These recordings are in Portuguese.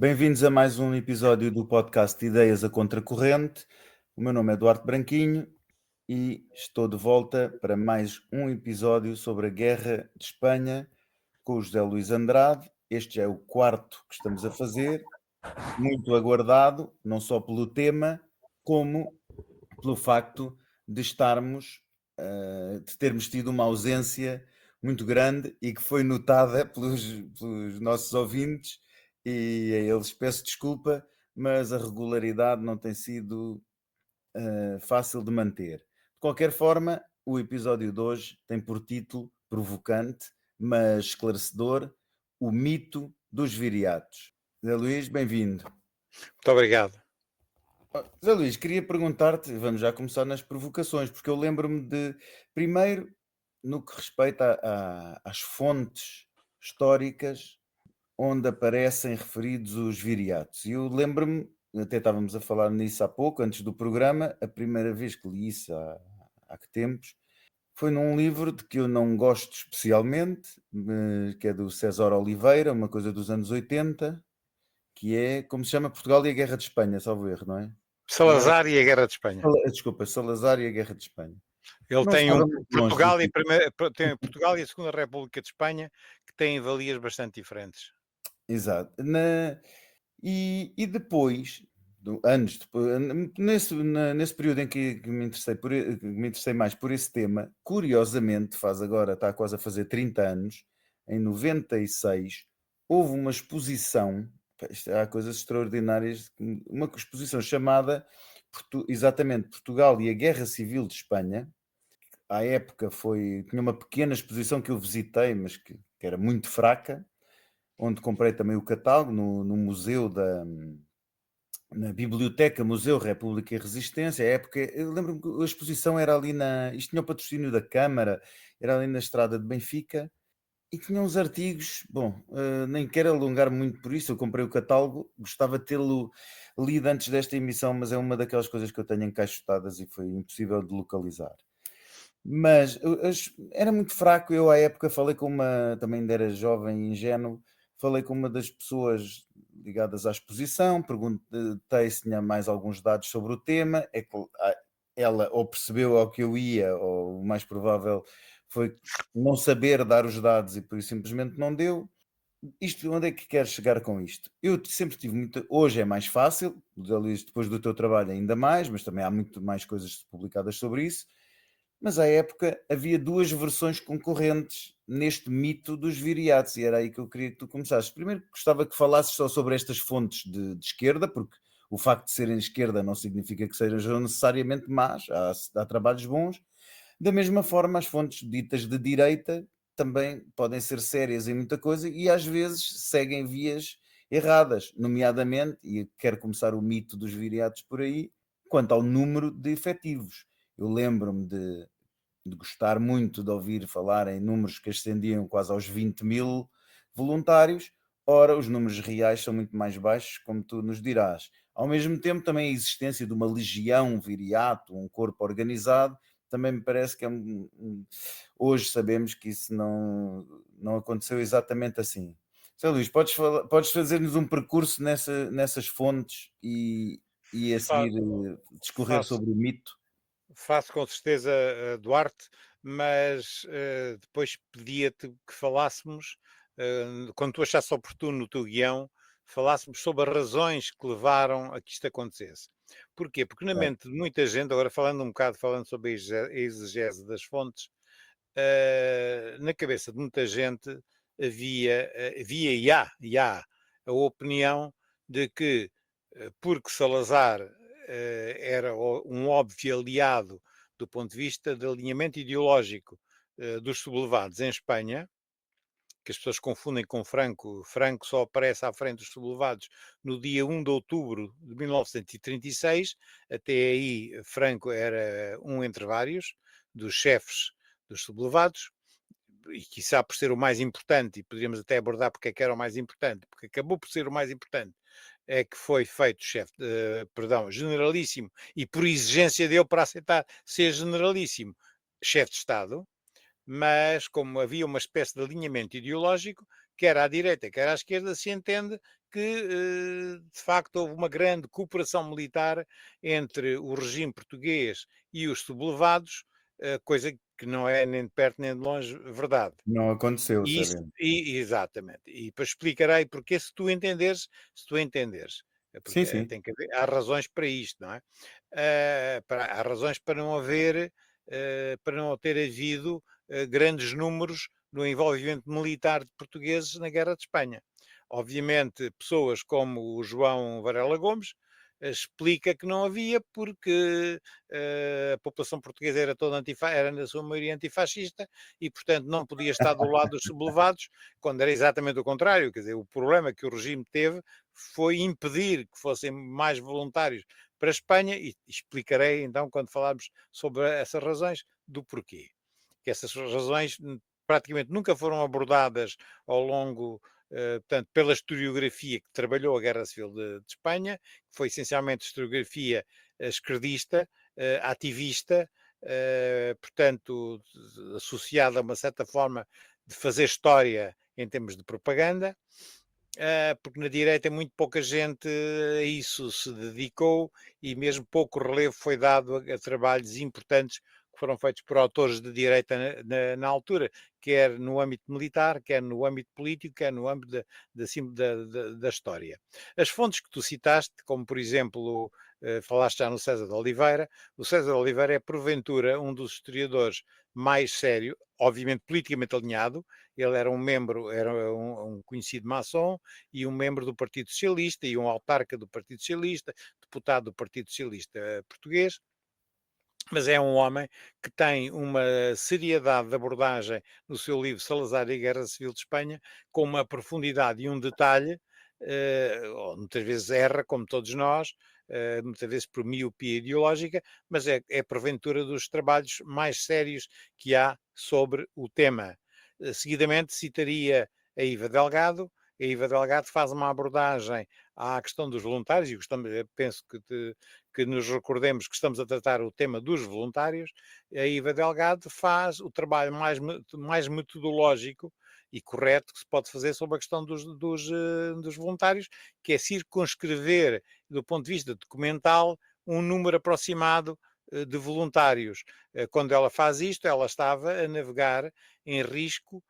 Bem-vindos a mais um episódio do podcast Ideias a Contracorrente. O meu nome é Eduardo Branquinho e estou de volta para mais um episódio sobre a Guerra de Espanha com o José Luís Andrade. Este já é o quarto que estamos a fazer, muito aguardado, não só pelo tema, como pelo facto de estarmos, de termos tido uma ausência muito grande e que foi notada pelos nossos ouvintes, e a eles peço desculpa, mas a regularidade não tem sido fácil de manter. De qualquer forma, o episódio de hoje tem por título provocante, mas esclarecedor, o mito dos viriatos. Zé Luís, bem-vindo. Muito obrigado. Zé Luís, queria perguntar-te, vamos já começar nas provocações, porque eu lembro-me de, primeiro, no que respeita às fontes históricas onde aparecem referidos os viriatos. E eu lembro-me, até estávamos a falar nisso há pouco, antes do programa, a primeira vez que li isso há que tempos, foi num livro de que eu não gosto especialmente, que é do César Oliveira, uma coisa dos anos 80, que é, como se chama, Portugal e a Guerra de Espanha, salvo erro, não é? Salazar e a Guerra de Espanha. Desculpa, Salazar e a Guerra de Espanha. Ele Não tem estava muito longe do título. Tem Portugal e a Segunda República de Espanha, que têm valias bastante diferentes. Exato. E depois, anos depois, nesse período em que me interessei, que me interessei mais por esse tema, curiosamente, está quase a fazer 30 anos, em 96, houve uma exposição, há coisas extraordinárias, uma exposição chamada exatamente Portugal e a Guerra Civil de Espanha. À época tinha uma pequena exposição que eu visitei, mas que era muito fraca, onde comprei também o catálogo no museu na Biblioteca Museu República e Resistência. À época, eu lembro-me que a exposição era ali isto tinha o patrocínio da Câmara, era ali na estrada de Benfica, e tinha uns artigos, bom, nem quero alongar muito por isso, eu comprei o catálogo, gostava de tê-lo lido antes desta emissão, mas é uma daquelas coisas que eu tenho encaixotadas e foi impossível de localizar. Mas era muito fraco. Eu, à época, falei com também ainda era jovem e ingênuo, falei com uma das pessoas ligadas à exposição, perguntei se tinha mais alguns dados sobre o tema. É que ela ou percebeu ao que eu ia, ou o mais provável foi não saber dar os dados e por isso simplesmente não deu. Isto, onde é que queres chegar com isto? Eu sempre tive muito. Hoje é mais fácil, depois do teu trabalho ainda mais, mas também há muito mais coisas publicadas sobre isso. Mas à época havia duas versões concorrentes neste mito dos viriatos, e era aí que eu queria que tu começasses. Primeiro, gostava que falasses só sobre estas fontes de esquerda, porque o facto de serem de esquerda não significa que sejam necessariamente más, há trabalhos bons. Da mesma forma, as fontes ditas de direita também podem ser sérias em muita coisa e às vezes seguem vias erradas, nomeadamente, e quero começar o mito dos viriatos por aí, quanto ao número de efetivos. Eu lembro-me de gostar muito de ouvir falar em números que ascendiam quase aos 20.000 voluntários. Ora, os números reais são muito mais baixos, como tu nos dirás. Ao mesmo tempo, também a existência de uma legião viriato, um corpo organizado, também me parece que hoje sabemos que isso não aconteceu exatamente assim. Sr. Luís, podes fazer-nos um percurso nessas fontes e a Fa- seguir discorrer Faço, sobre o mito? faço com certeza, Duarte, mas depois pedia-te que falássemos, quando tu achasse oportuno no teu guião, falássemos sobre as razões que levaram a que isto acontecesse. Porquê? Porque na mente de muita gente, agora falando sobre a exegese das fontes, na cabeça de muita gente havia e há a opinião de que, porque Salazar era um óbvio aliado do ponto de vista de alinhamento ideológico dos sublevados em Espanha, que as pessoas confundem com Franco. Franco só aparece à frente dos sublevados no dia 1 de outubro de 1936. Até aí, Franco era um entre vários dos chefes dos sublevados, e quiçá por ser o mais importante, e poderíamos até abordar porque é que era o mais importante, porque acabou por ser o mais importante, é que foi feito generalíssimo, e por exigência dele para aceitar ser generalíssimo, chefe de Estado. Mas como havia uma espécie de alinhamento ideológico, quer à direita, quer à esquerda, se entende que, de facto, houve uma grande cooperação militar entre o regime português e os sublevados, coisa que não é nem de perto nem de longe verdade. Não aconteceu, E isso sabemos. exatamente. E depois explicarei porque se tu entenderes, Sim, porque sim. tem que haver há razões para isto, não é? Há razões para não haver, para não ter havido, grandes números no envolvimento militar de portugueses na Guerra de Espanha. Obviamente, pessoas como o João Varela Gomes, explica que não havia porque, a população portuguesa era na sua maioria antifascista e, portanto, não podia estar do lado dos sublevados, quando era exatamente o contrário. Quer dizer, o problema que o regime teve foi impedir que fossem mais voluntários para a Espanha e explicarei então, quando falarmos sobre essas razões, do porquê. Que essas razões praticamente nunca foram abordadas ao longo, portanto, pela historiografia que trabalhou a Guerra Civil de Espanha, que foi essencialmente historiografia esquerdista, ativista, portanto, associada a uma certa forma de fazer história em termos de propaganda, porque na direita muito pouca gente a isso se dedicou e mesmo pouco relevo foi dado a trabalhos importantes que foram feitos por autores de direita na altura, quer no âmbito militar, quer no âmbito político, quer no âmbito da história. As fontes que tu citaste, como por exemplo, falaste já no César de Oliveira, o César de Oliveira é porventura um dos historiadores mais sério, obviamente politicamente alinhado, ele era um conhecido maçom, e um membro do Partido Socialista e um autarca do Partido Socialista, deputado do Partido Socialista português, mas é um homem que tem uma seriedade de abordagem no seu livro Salazar e a Guerra Civil de Espanha, com uma profundidade e um detalhe, muitas vezes erra, como todos nós, muitas vezes por miopia ideológica, mas é porventura dos trabalhos mais sérios que há sobre o tema. Seguidamente citaria a Iva Delgado. A Iva Delgado faz uma abordagem à questão dos voluntários, e penso que nos recordemos que estamos a tratar o tema dos voluntários. A Iva Delgado faz o trabalho mais metodológico e correto que se pode fazer sobre a questão dos voluntários, que é circunscrever, do ponto de vista documental, um número aproximado de voluntários. Quando ela faz isto, ela estava a navegar em risco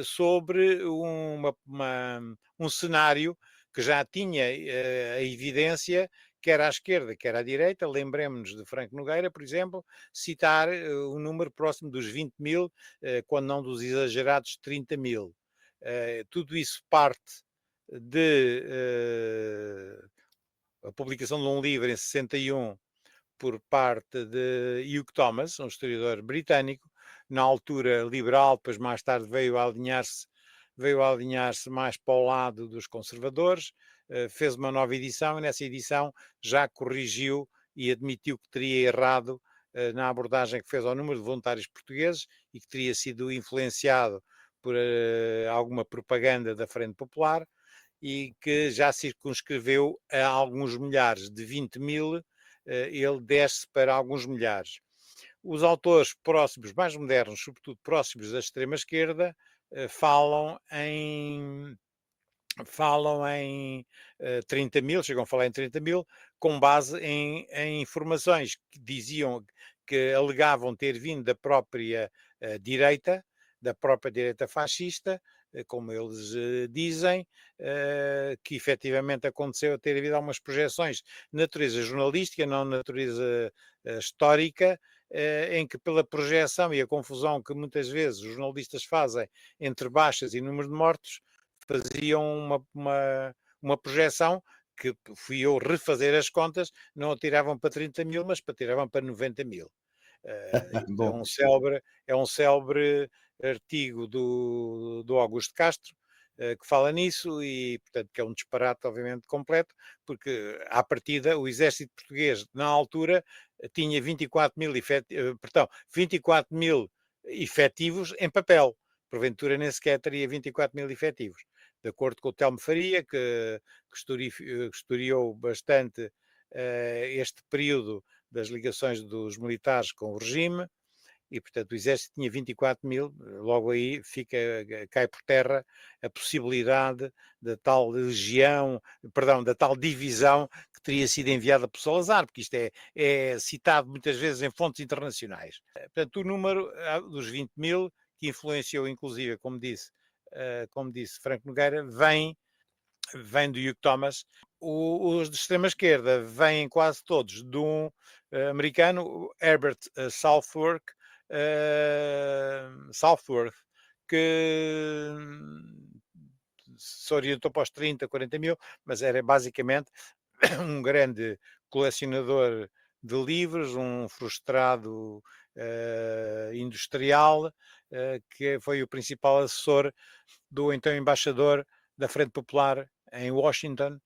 sobre um cenário que já tinha a evidência, quer à esquerda, quer à direita. Lembremos-nos de Franco Nogueira, por exemplo, citar um número próximo dos 20 mil, quando não dos exagerados 30 mil. Tudo isso parte de a publicação de um livro em 61 por parte de Hugh Thomas, um historiador britânico, na altura liberal, depois mais tarde veio a alinhar-se mais para o lado dos conservadores, fez uma nova edição e nessa edição já corrigiu e admitiu que teria errado na abordagem que fez ao número de voluntários portugueses e que teria sido influenciado por alguma propaganda da Frente Popular e que já circunscreveu a alguns milhares de 20 mil, ele desce para alguns milhares. Os autores próximos, mais modernos, sobretudo próximos da extrema-esquerda, falam em 30 mil, chegam a falar em 30 mil, com base em informações que diziam, que alegavam ter vindo direita, da própria direita fascista, como eles dizem, que efetivamente aconteceu ter havido algumas projeções de natureza jornalística, não de natureza histórica, em que pela projeção e a confusão que muitas vezes os jornalistas fazem entre baixas e número de mortos, faziam uma projeção que fui eu refazer as contas, não atiravam para 30 mil, mas atiravam para 90 mil. Isto Bom, é um célebre artigo do Augusto Castro, que fala nisso e, portanto, que é um disparate, obviamente, completo, porque, à partida, o exército português, na altura, tinha 24 mil efetivos em papel. Porventura, nem sequer teria 24 mil efetivos. De acordo com o Telmo Faria, que historiou bastante este período das ligações dos militares com o regime, e, portanto, o exército tinha 24.000, logo aí cai por terra a possibilidade da tal legião, perdão, da tal divisão que teria sido enviada por Salazar, porque isto é citado muitas vezes em fontes internacionais. Portanto, o número dos 20.000, que influenciou inclusive, como disse Franco Nogueira, vem do Hugh Thomas. Os de extrema-esquerda vêm quase todos de um americano, Herbert Southworth, que se orientou para os 30, 40 mil, mas era basicamente um grande colecionador de livros, um frustrado industrial, que foi o principal assessor do então embaixador da Frente Popular em Washington,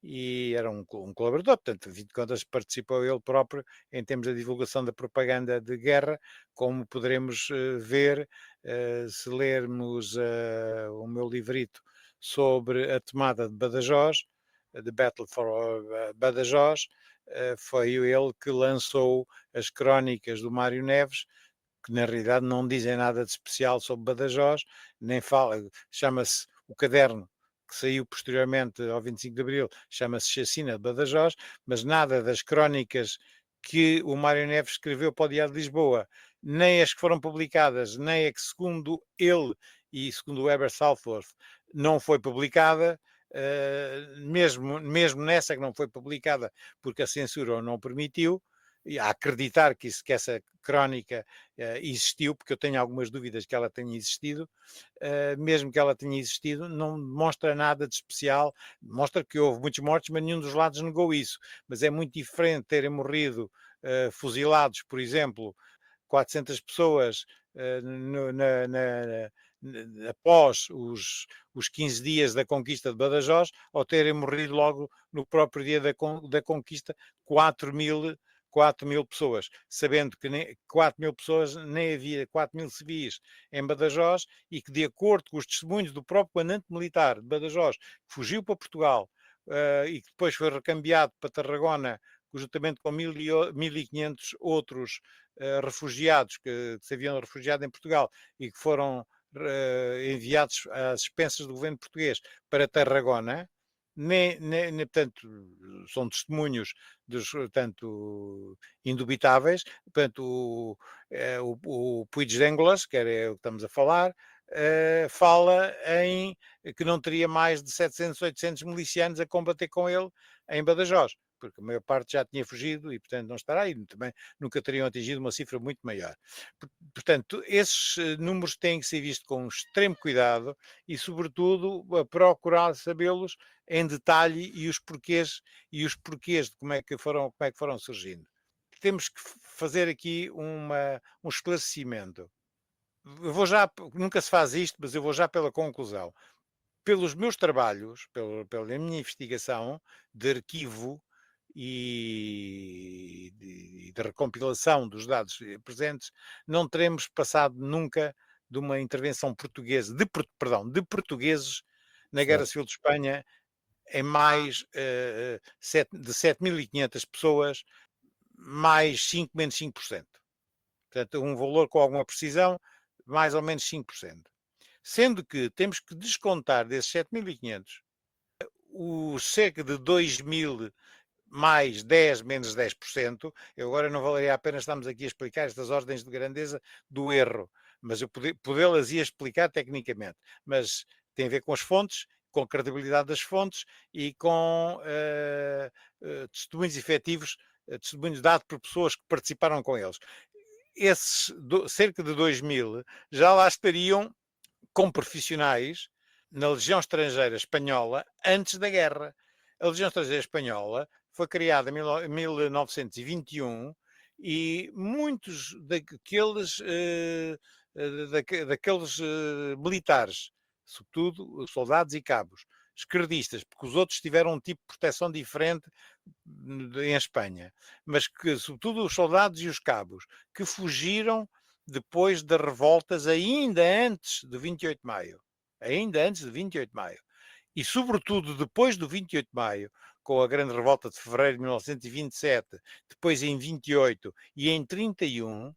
e era um colaborador, portanto, afinal de contas, participou ele próprio em termos da divulgação da propaganda de guerra, como poderemos ver se lermos o meu livrito sobre a tomada de Badajoz, The Battle for Badajoz. Foi ele que lançou as crónicas do Mário Neves, que na realidade não dizem nada de especial sobre Badajoz, nem fala, chama-se o caderno que saiu posteriormente ao 25 de Abril, chama-se Chacina de Badajoz, mas nada das crónicas que o Mário Neves escreveu para o Diário de Lisboa, nem as que foram publicadas, nem a que segundo ele e segundo o Herbert Southworth não foi publicada, mesmo nessa que não foi publicada porque a censura o não permitiu, a acreditar que essa crónica existiu, porque eu tenho algumas dúvidas que ela tenha existido, mesmo que ela tenha existido, não demonstra nada de especial, mostra que houve muitos mortos, mas nenhum dos lados negou isso, mas é muito diferente terem morrido fuzilados, por exemplo, 400 pessoas após os 15 dias da conquista de Badajoz, ou terem morrido logo no próprio dia da conquista 4.000 pessoas, sabendo que 4.000 pessoas, nem havia 4.000 civis em Badajoz, e que, de acordo com os testemunhos do próprio comandante militar de Badajoz, que fugiu para Portugal e que depois foi recambiado para Tarragona, juntamente com 1.500 outros refugiados que se haviam refugiado em Portugal e que foram enviados às expensas do governo português para Tarragona, portanto, são testemunhos tanto indubitáveis, portanto, o Puigdemont, que era o que estamos a falar, fala em que não teria mais de 700, 800 milicianos a combater com ele em Badajoz, porque a maior parte já tinha fugido e, portanto, não estará aí, também nunca teriam atingido uma cifra muito maior. Portanto, esses números têm que ser vistos com extremo cuidado e, sobretudo, procurar sabê-los em detalhe e os porquês de como é que foram surgindo. Temos que fazer aqui um esclarecimento. Nunca se faz isto, mas eu vou já pela conclusão. Pelos meus trabalhos, pela minha investigação de arquivo e de recompilação dos dados presentes, não teremos passado nunca de uma intervenção portuguesa, de portugueses na Guerra Civil de Espanha, em mais de 7.500 pessoas, mais 5, menos 5%. Portanto, um valor com alguma precisão, mais ou menos 5%. Sendo que temos que descontar desses 7.500 os cerca de 2.000 mais 10 menos 10%. Eu agora não valeria a pena estarmos aqui a explicar estas ordens de grandeza do erro, mas eu podê-las ia explicar tecnicamente. Mas tem a ver com as fontes, com a credibilidade das fontes e com testemunhos efetivos, testemunhos dados por pessoas que participaram com eles. Esses cerca de 2.000 já lá estariam como profissionais na Legião Estrangeira Espanhola antes da guerra. A Legião Estrangeira Espanhola foi criada em 1921 e muitos daqueles militares, sobretudo soldados e cabos, esquerdistas, porque os outros tiveram um tipo de proteção diferente em Espanha, mas que, sobretudo, os soldados e os cabos que fugiram depois das revoltas ainda antes de 28 de maio. Ainda antes de 28 de maio. E, sobretudo, depois do 28 de maio, com a grande revolta de fevereiro de 1927, depois em 28 e em 31,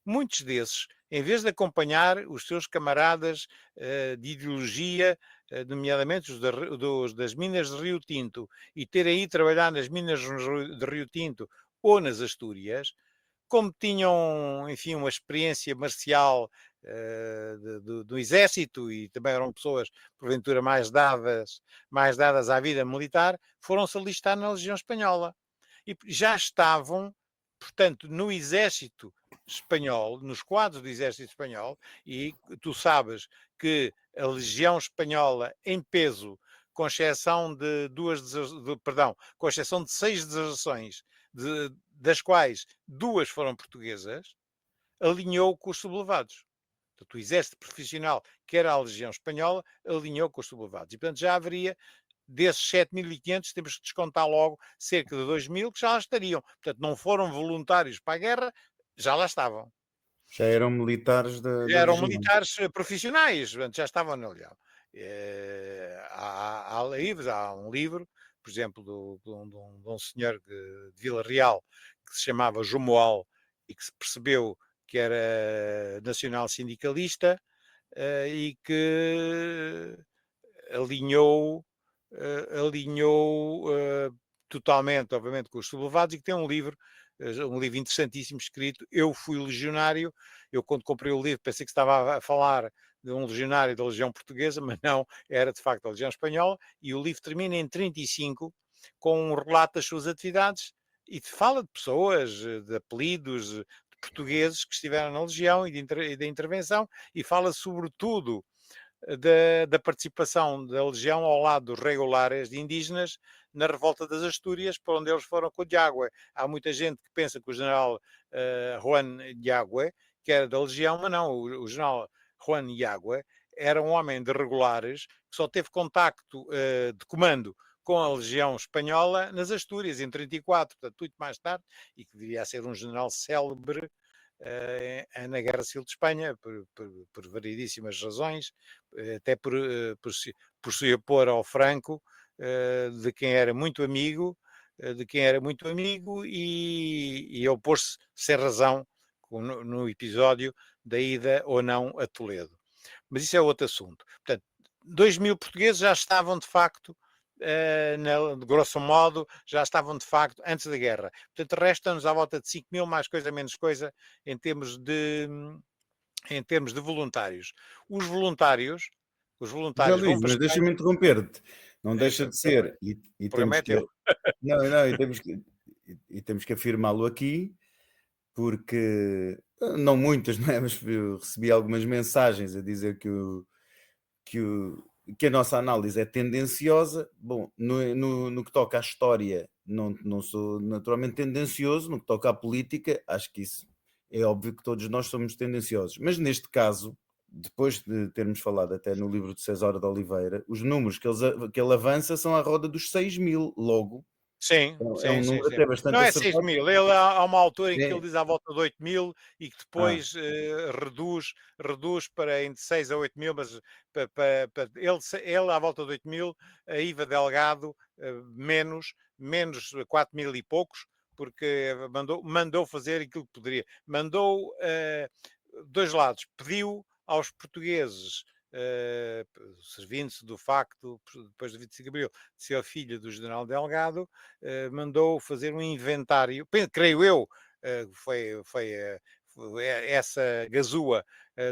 muitos desses, em vez de acompanhar os seus camaradas de ideologia, nomeadamente os das minas de Rio Tinto, e terem ido trabalhar nas minas de Rio Tinto ou nas Astúrias, como tinham, enfim, uma experiência marcial do exército e também eram pessoas, porventura, mais dadas à vida militar, foram-se alistar na Legião Espanhola. E já estavam, portanto, no exército espanhol, nos quadros do exército espanhol, e tu sabes que a Legião Espanhola, em peso, com exceção de com exceção de 6 deserções, das quais 2 foram portuguesas, alinhou com os sublevados. Portanto, o exército profissional, que era a Legião Espanhola, alinhou com os sublevados. E, portanto, já haveria, desses 7.500, temos que descontar logo cerca de 2.000 que já lá estariam. Portanto, não foram voluntários para a guerra, já lá estavam. Já eram militares da Eram Legião. militares profissionais, portanto, já estavam na Legião. Há um livro, por exemplo, de um senhor de Vila Real, que se chamava Jomoal, e que se percebeu que era nacional sindicalista, e que alinhou totalmente, obviamente, com os sublevados, e que tem um livro interessantíssimo escrito. Eu fui legionário. Eu, quando comprei o livro, pensei que estava a falar de um legionário da Legião Portuguesa, mas não, era de facto a Legião Espanhola, e o livro termina em 35 com um relato das suas atividades e fala de pessoas, de apelidos, de portugueses que estiveram na Legião e da intervenção, e fala sobretudo da participação da Legião ao lado dos regulares de indígenas na revolta das Astúrias, para onde eles foram com o Diagué. Há muita gente que pensa que o general Juan Diagué, que era da Legião, mas não, o general Juan Diagué era um homem de regulares que só teve contacto de comando com a Legião Espanhola nas Astúrias, em 34, portanto, muito mais tarde, e que devia ser um general célebre na Guerra Civil de Espanha, por variedíssimas razões, até por se opor ao Franco, de quem era muito amigo, e opor-se sem razão no episódio da ida ou não a Toledo. Mas isso é outro assunto. Portanto, 2.000 portugueses já estavam de facto, de grosso modo, já estavam de facto antes da guerra. Portanto, resta-nos à volta de 5.000, mais coisa, menos coisa, em termos de voluntários. Os voluntários, os José voluntários vão Luís, para a mas Espanha. deixa-me interromper-te. Não deixa Deixa, de força, ser, e o programa temos é teu. que. Não, não, e temos que afirmá-lo aqui, porque não muitas, não é? Mas eu recebi algumas mensagens a dizer que, o- que a nossa análise é tendenciosa. Bom, no que toca à história, não sou naturalmente tendencioso. No que toca à política, acho que isso é óbvio que todos nós somos tendenciosos. Mas neste caso, depois de termos falado até no livro de César de Oliveira, os números que ele avança são à roda dos 6.000, logo. Sim, É um sim, sim, número sim. até Não bastante é 6 acertado. mil. Ele há uma altura em que ele É. diz à volta de 8.000 e que Ah, depois reduz para entre 6 a 8.000, mas ele à volta de 8.000, a Iva Delgado menos 4.000 e poucos, porque mandou fazer aquilo que poderia. Mandou dois lados. Pediu aos portugueses, servindo-se do facto, depois do 25 de Abril, de ser filho do general Delgado, mandou fazer um inventário, creio eu, essa gazua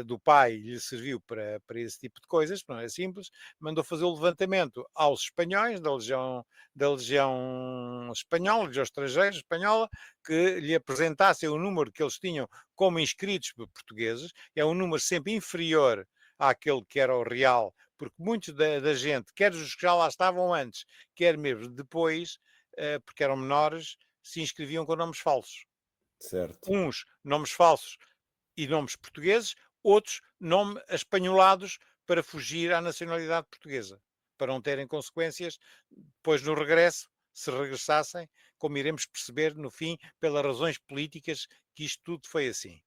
do pai lhe serviu para esse tipo de coisas, não é simples. Mandou fazer o levantamento aos espanhóis, da Legião Espanhola, Legião Estrangeira Espanhola, que lhe apresentassem o número que eles tinham como inscritos portugueses. É um número sempre inferior àquele que era o real, porque muitos da gente, quer os que já lá estavam antes, quer mesmo depois, porque eram menores, se inscreviam com nomes falsos. certo. Uns nomes falsos e nomes portugueses, outros nomes espanholados para fugir à nacionalidade portuguesa, para não terem consequências depois no regresso, se regressassem, como iremos perceber no fim, pelas razões políticas, que isto tudo foi assim.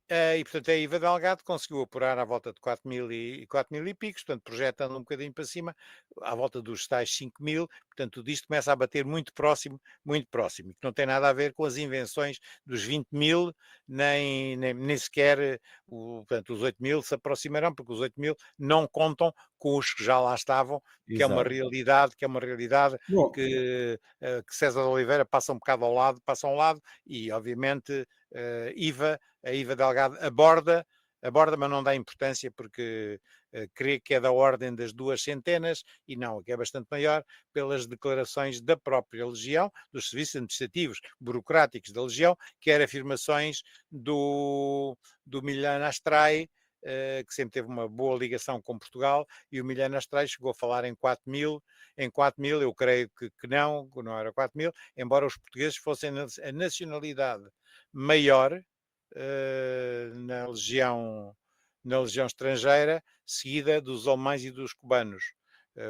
E portanto a IVA Delgado conseguiu apurar à volta de 4.000 e picos, portanto projetando um bocadinho para cima, à volta dos tais 5.000, portanto tudo isto começa a bater muito próximo, que não tem nada a ver com as invenções dos 20.000, nem sequer portanto, os 8.000 se aproximarão, porque os 8.000 não contam com os que já lá estavam, que é uma Exato. realidade, Bom, que César de Oliveira passa um bocado ao lado, passa a um lado, e obviamente a IVA Delgado aborda, mas não dá importância porque creio que é da ordem das 200, e não, que é bastante maior, pelas declarações da própria Legião, dos serviços administrativos, burocráticos da Legião, quer afirmações do Milhano Astray, que sempre teve uma boa ligação com Portugal, e o Milhano Astray chegou a falar em 4.000, eu creio que não era 4.000, embora os portugueses fossem a nacionalidade maior na legião estrangeira, seguida dos alemães e dos cubanos.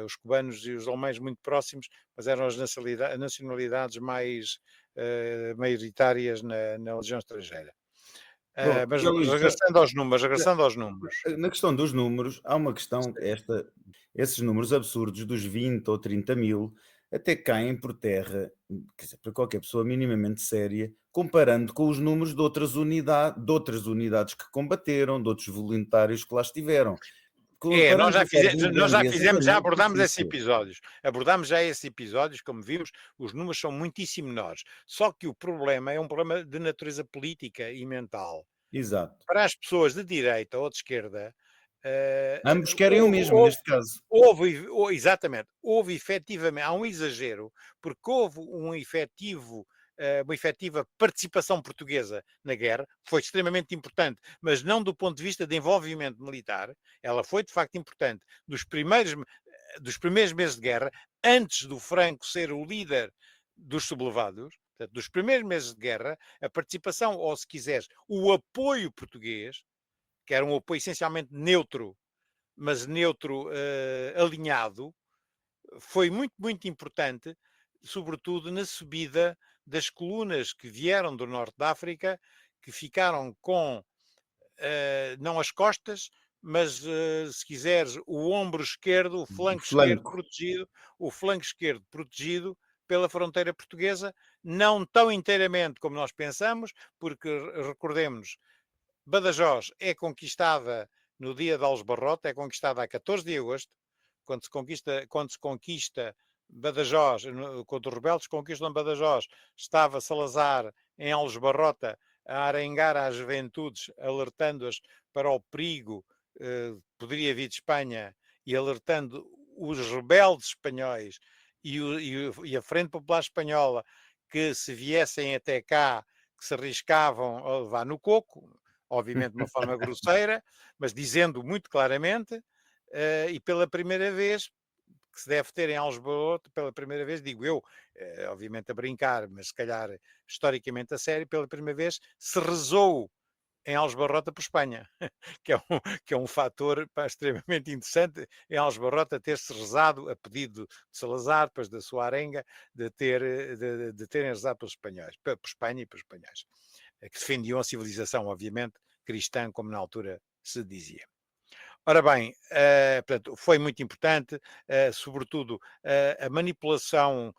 Os cubanos e os alemães muito próximos, mas eram as nacionalidades mais maioritárias na legião estrangeira. bom, Mas José Luís, regressando aos números. na questão dos números, há uma questão, esses números absurdos dos 20 ou 30 mil até caem por terra, quer dizer, para qualquer pessoa minimamente séria, comparando com os números de outras unidades que combateram, de outros voluntários que lá estiveram. Nós Comparando já com ordens fizemos, de nós já grandezas é fizemos, já muito abordámos esses difícil. episódios. Abordámos já esses episódios, como vimos, os números são muitíssimo menores. Só que o problema é um problema de natureza política e mental. Exato. Para as pessoas de direita ou de esquerda, Ambos querem o mesmo, neste caso. exatamente, houve efetivamente, há um exagero, porque houve uma efetiva participação portuguesa na guerra, foi extremamente importante, mas não do ponto de vista de envolvimento militar, ela foi de facto importante. Dos primeiros meses de guerra, antes do Franco ser o líder dos sublevados, portanto, dos primeiros meses de guerra, a participação, ou se quiseres, o apoio português, que era um apoio essencialmente neutro, mas neutro alinhado, foi muito, muito importante, sobretudo na subida das colunas que vieram do norte da África, que ficaram com, não as costas, mas, se quiseres, o ombro esquerdo, Flanco. o flanco esquerdo protegido pela fronteira portuguesa, não tão inteiramente como nós pensamos, porque recordemos, Badajoz é conquistada no dia de Aljubarrota, é conquistada a 14 de agosto, quando se conquista Badajoz, quando os rebeldes conquistam Badajoz, estava Salazar em Aljubarrota a arengar às juventudes, alertando-as para o perigo que poderia vir de Espanha e alertando os rebeldes espanhóis e a Frente Popular Espanhola que se viessem até cá, que se arriscavam a levar no coco, obviamente de uma forma grosseira, mas dizendo muito claramente, e pela primeira vez, que se deve ter em Aljubarrota, pela primeira vez, digo eu, obviamente a brincar, mas se calhar historicamente a sério, pela primeira vez se rezou em Aljubarrota por Espanha, que é um fator extremamente interessante, em Aljubarrota ter-se rezado a pedido de Salazar, depois da sua arenga, de terem rezado pelos espanhóis, por Espanha e pelos espanhóis, que defendiam a civilização, obviamente, cristã, como na altura se dizia. Ora bem, portanto, foi muito importante, sobretudo a manipulação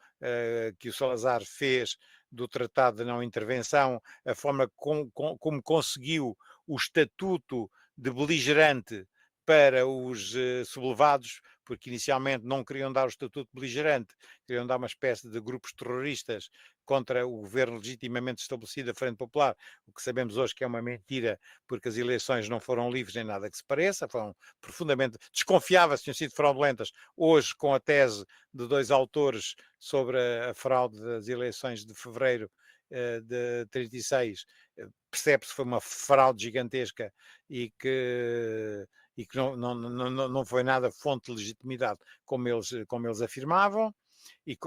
que o Salazar fez do Tratado de Não Intervenção, a forma como conseguiu o estatuto de beligerante para os sublevados, porque inicialmente não queriam dar o estatuto de beligerante, queriam dar uma espécie de grupos terroristas contra o governo legitimamente estabelecido da Frente Popular, o que sabemos hoje que é uma mentira, porque as eleições não foram livres nem nada que se pareça, foram profundamente, desconfiava-se que tinham sido fraudulentas, hoje com a tese de dois autores sobre a fraude das eleições de fevereiro de 36, percebe-se que foi uma fraude gigantesca e que não foi nada fonte de legitimidade, como eles afirmavam, e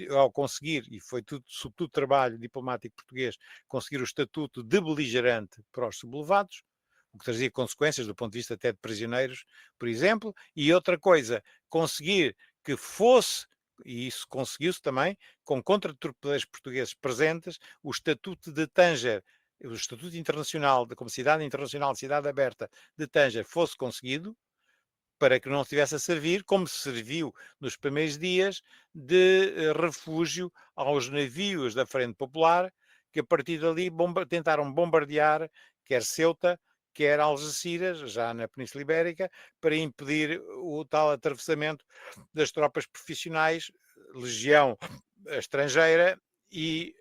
ao conseguir, e foi tudo, sobretudo trabalho diplomático português, conseguir o estatuto de beligerante para os sublevados, o que trazia consequências do ponto de vista até de prisioneiros, por exemplo, e outra coisa, conseguir que fosse, e isso conseguiu-se também, com contratorpedeiros portugueses presentes, o estatuto de Tanger, o Estatuto Internacional, como cidade internacional, cidade aberta de Tanger fosse conseguido, para que não estivesse a servir, como se serviu nos primeiros dias, de refúgio aos navios da Frente Popular, que a partir dali tentaram bombardear quer Ceuta, quer Algeciras, já na Península Ibérica, para impedir o tal atravessamento das tropas profissionais, legião estrangeira e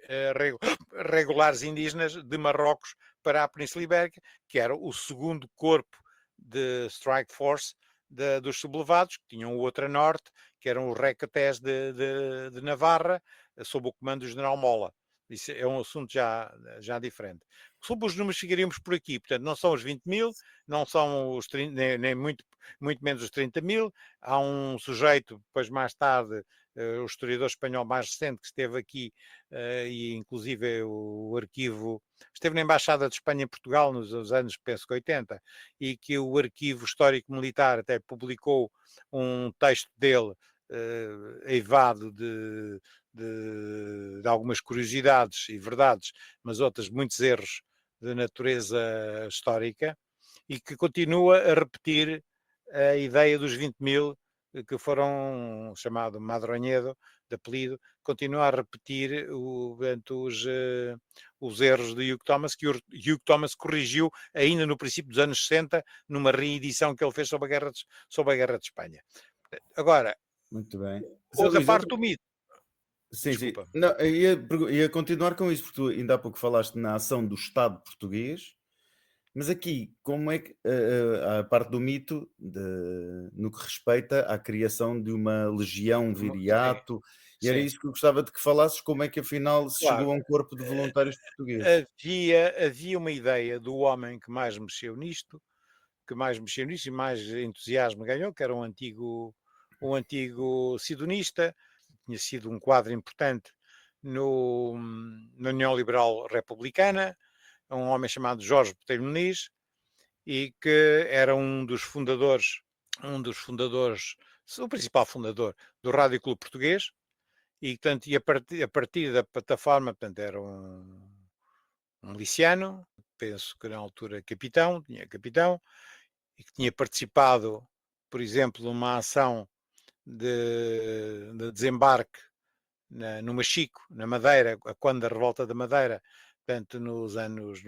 regulares indígenas de Marrocos para a Península Ibérica, que era o segundo corpo de Strike Force dos sublevados, que tinham o outro a norte, que eram os recatés de Navarra, sob o comando do general Mola. Isso é um assunto já diferente. Sobre os números ficaríamos por aqui, portanto, não são os 20 mil, não são os 30, nem muito menos os 30 mil. Há um sujeito, depois mais tarde, o historiador espanhol mais recente que esteve aqui, e inclusive o arquivo, esteve na Embaixada de Espanha em Portugal nos anos, penso que 80, e que o arquivo histórico-militar até publicou um texto dele, eivado de algumas curiosidades e verdades, mas outras muitos erros de natureza histórica, e que continua a repetir a ideia dos 20 mil, que foram chamado Madroñedo, de apelido, continua a repetir os erros de Hugh Thomas, que o Hugh Thomas corrigiu ainda no princípio dos anos 60, numa reedição que ele fez sobre a Guerra de Espanha. Agora, Muito bem. outra parte do mito. Sim, sim. Desculpa. Não, ia continuar com isso, porque tu ainda há pouco falaste na ação do Estado português, mas aqui, como é que a parte do mito, no que respeita à criação de uma legião viriato, e era Sim, isso que eu gostava de que falasses, como é que afinal se claro. chegou a um corpo de voluntários portugueses? Havia uma ideia do homem que mais mexeu nisto, e mais entusiasmo ganhou, que era um antigo sidonista, tinha sido um quadro importante na União Liberal Republicana, um homem chamado Jorge Botelho Muniz, e que era o principal fundador do Rádio Clube Português, e portanto, a partir da plataforma, portanto, era um miliciano, penso que na altura tinha capitão, e que tinha participado, por exemplo, numa ação de desembarque no Machico, na Madeira, quando da revolta da Madeira, portanto, no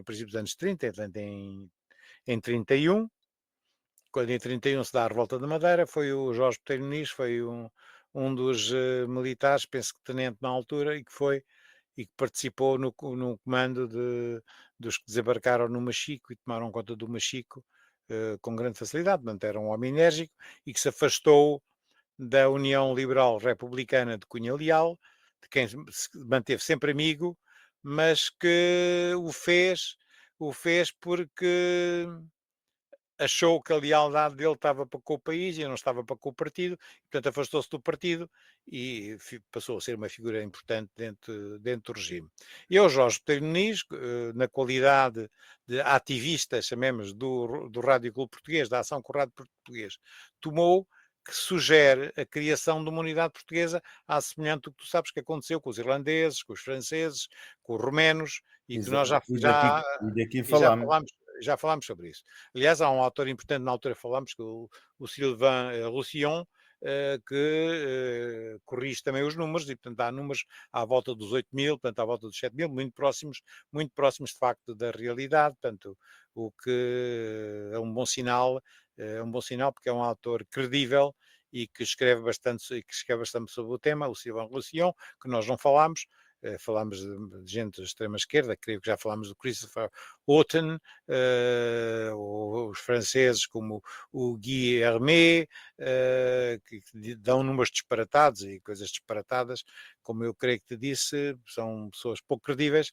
princípio dos anos 30, portanto, em 31, quando em 31 se dá a revolta da Madeira, foi o Jorge Botelho Muniz, foi um dos militares, penso que tenente na altura, e que participou no comando dos que desembarcaram no Machico e tomaram conta do Machico com grande facilidade. Portanto, era um homem enérgico e que se afastou da União Liberal Republicana de Cunha Leal, de quem se manteve sempre amigo, mas que o fez porque achou que a lealdade dele estava para com o país e não estava para com o partido, portanto afastou-se do partido e passou a ser uma figura importante dentro do regime. E o Jorge Botelho Muniz, na qualidade de ativista, chamemos, do Rádio Clube Português, da ação com o Rádio Português, que sugere a criação de uma unidade portuguesa à semelhante do que tu sabes que aconteceu com os irlandeses, com os franceses, com os romenos, e que nós E daqui já falámos. falámos sobre isso. Aliás, há um autor importante, na altura falámos, que o Sylvain Roussillon, que corrige também os números, e portanto há números à volta dos 8 mil, portanto à volta dos 7 mil, muito próximos de facto da realidade, portanto o que é um bom sinal, porque é um autor credível e que escreve bastante sobre o tema, o Sylvain Roussillon, que nós não falámos, falámos de gente da extrema-esquerda, creio que já falámos do Christopher Houghton, os franceses como o Guy Hermé, que dão números disparatados e coisas disparatadas, como eu creio que te disse, são pessoas pouco credíveis,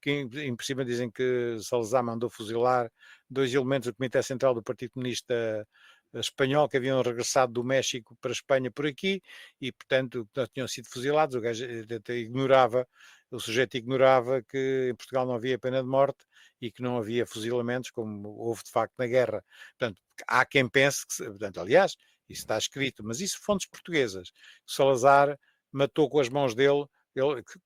que em por cima dizem que Salazar mandou fuzilar 2 elementos do Comitê Central do Partido Comunista Espanhol que haviam regressado do México para a Espanha por aqui e, portanto, não tinham sido fuzilados. O gajo o sujeito ignorava que em Portugal não havia pena de morte e que não havia fuzilamentos, como houve de facto na guerra. Portanto, há quem pense que, portanto, aliás, isso está escrito, mas isso fontes portuguesas. Salazar matou com as mãos dele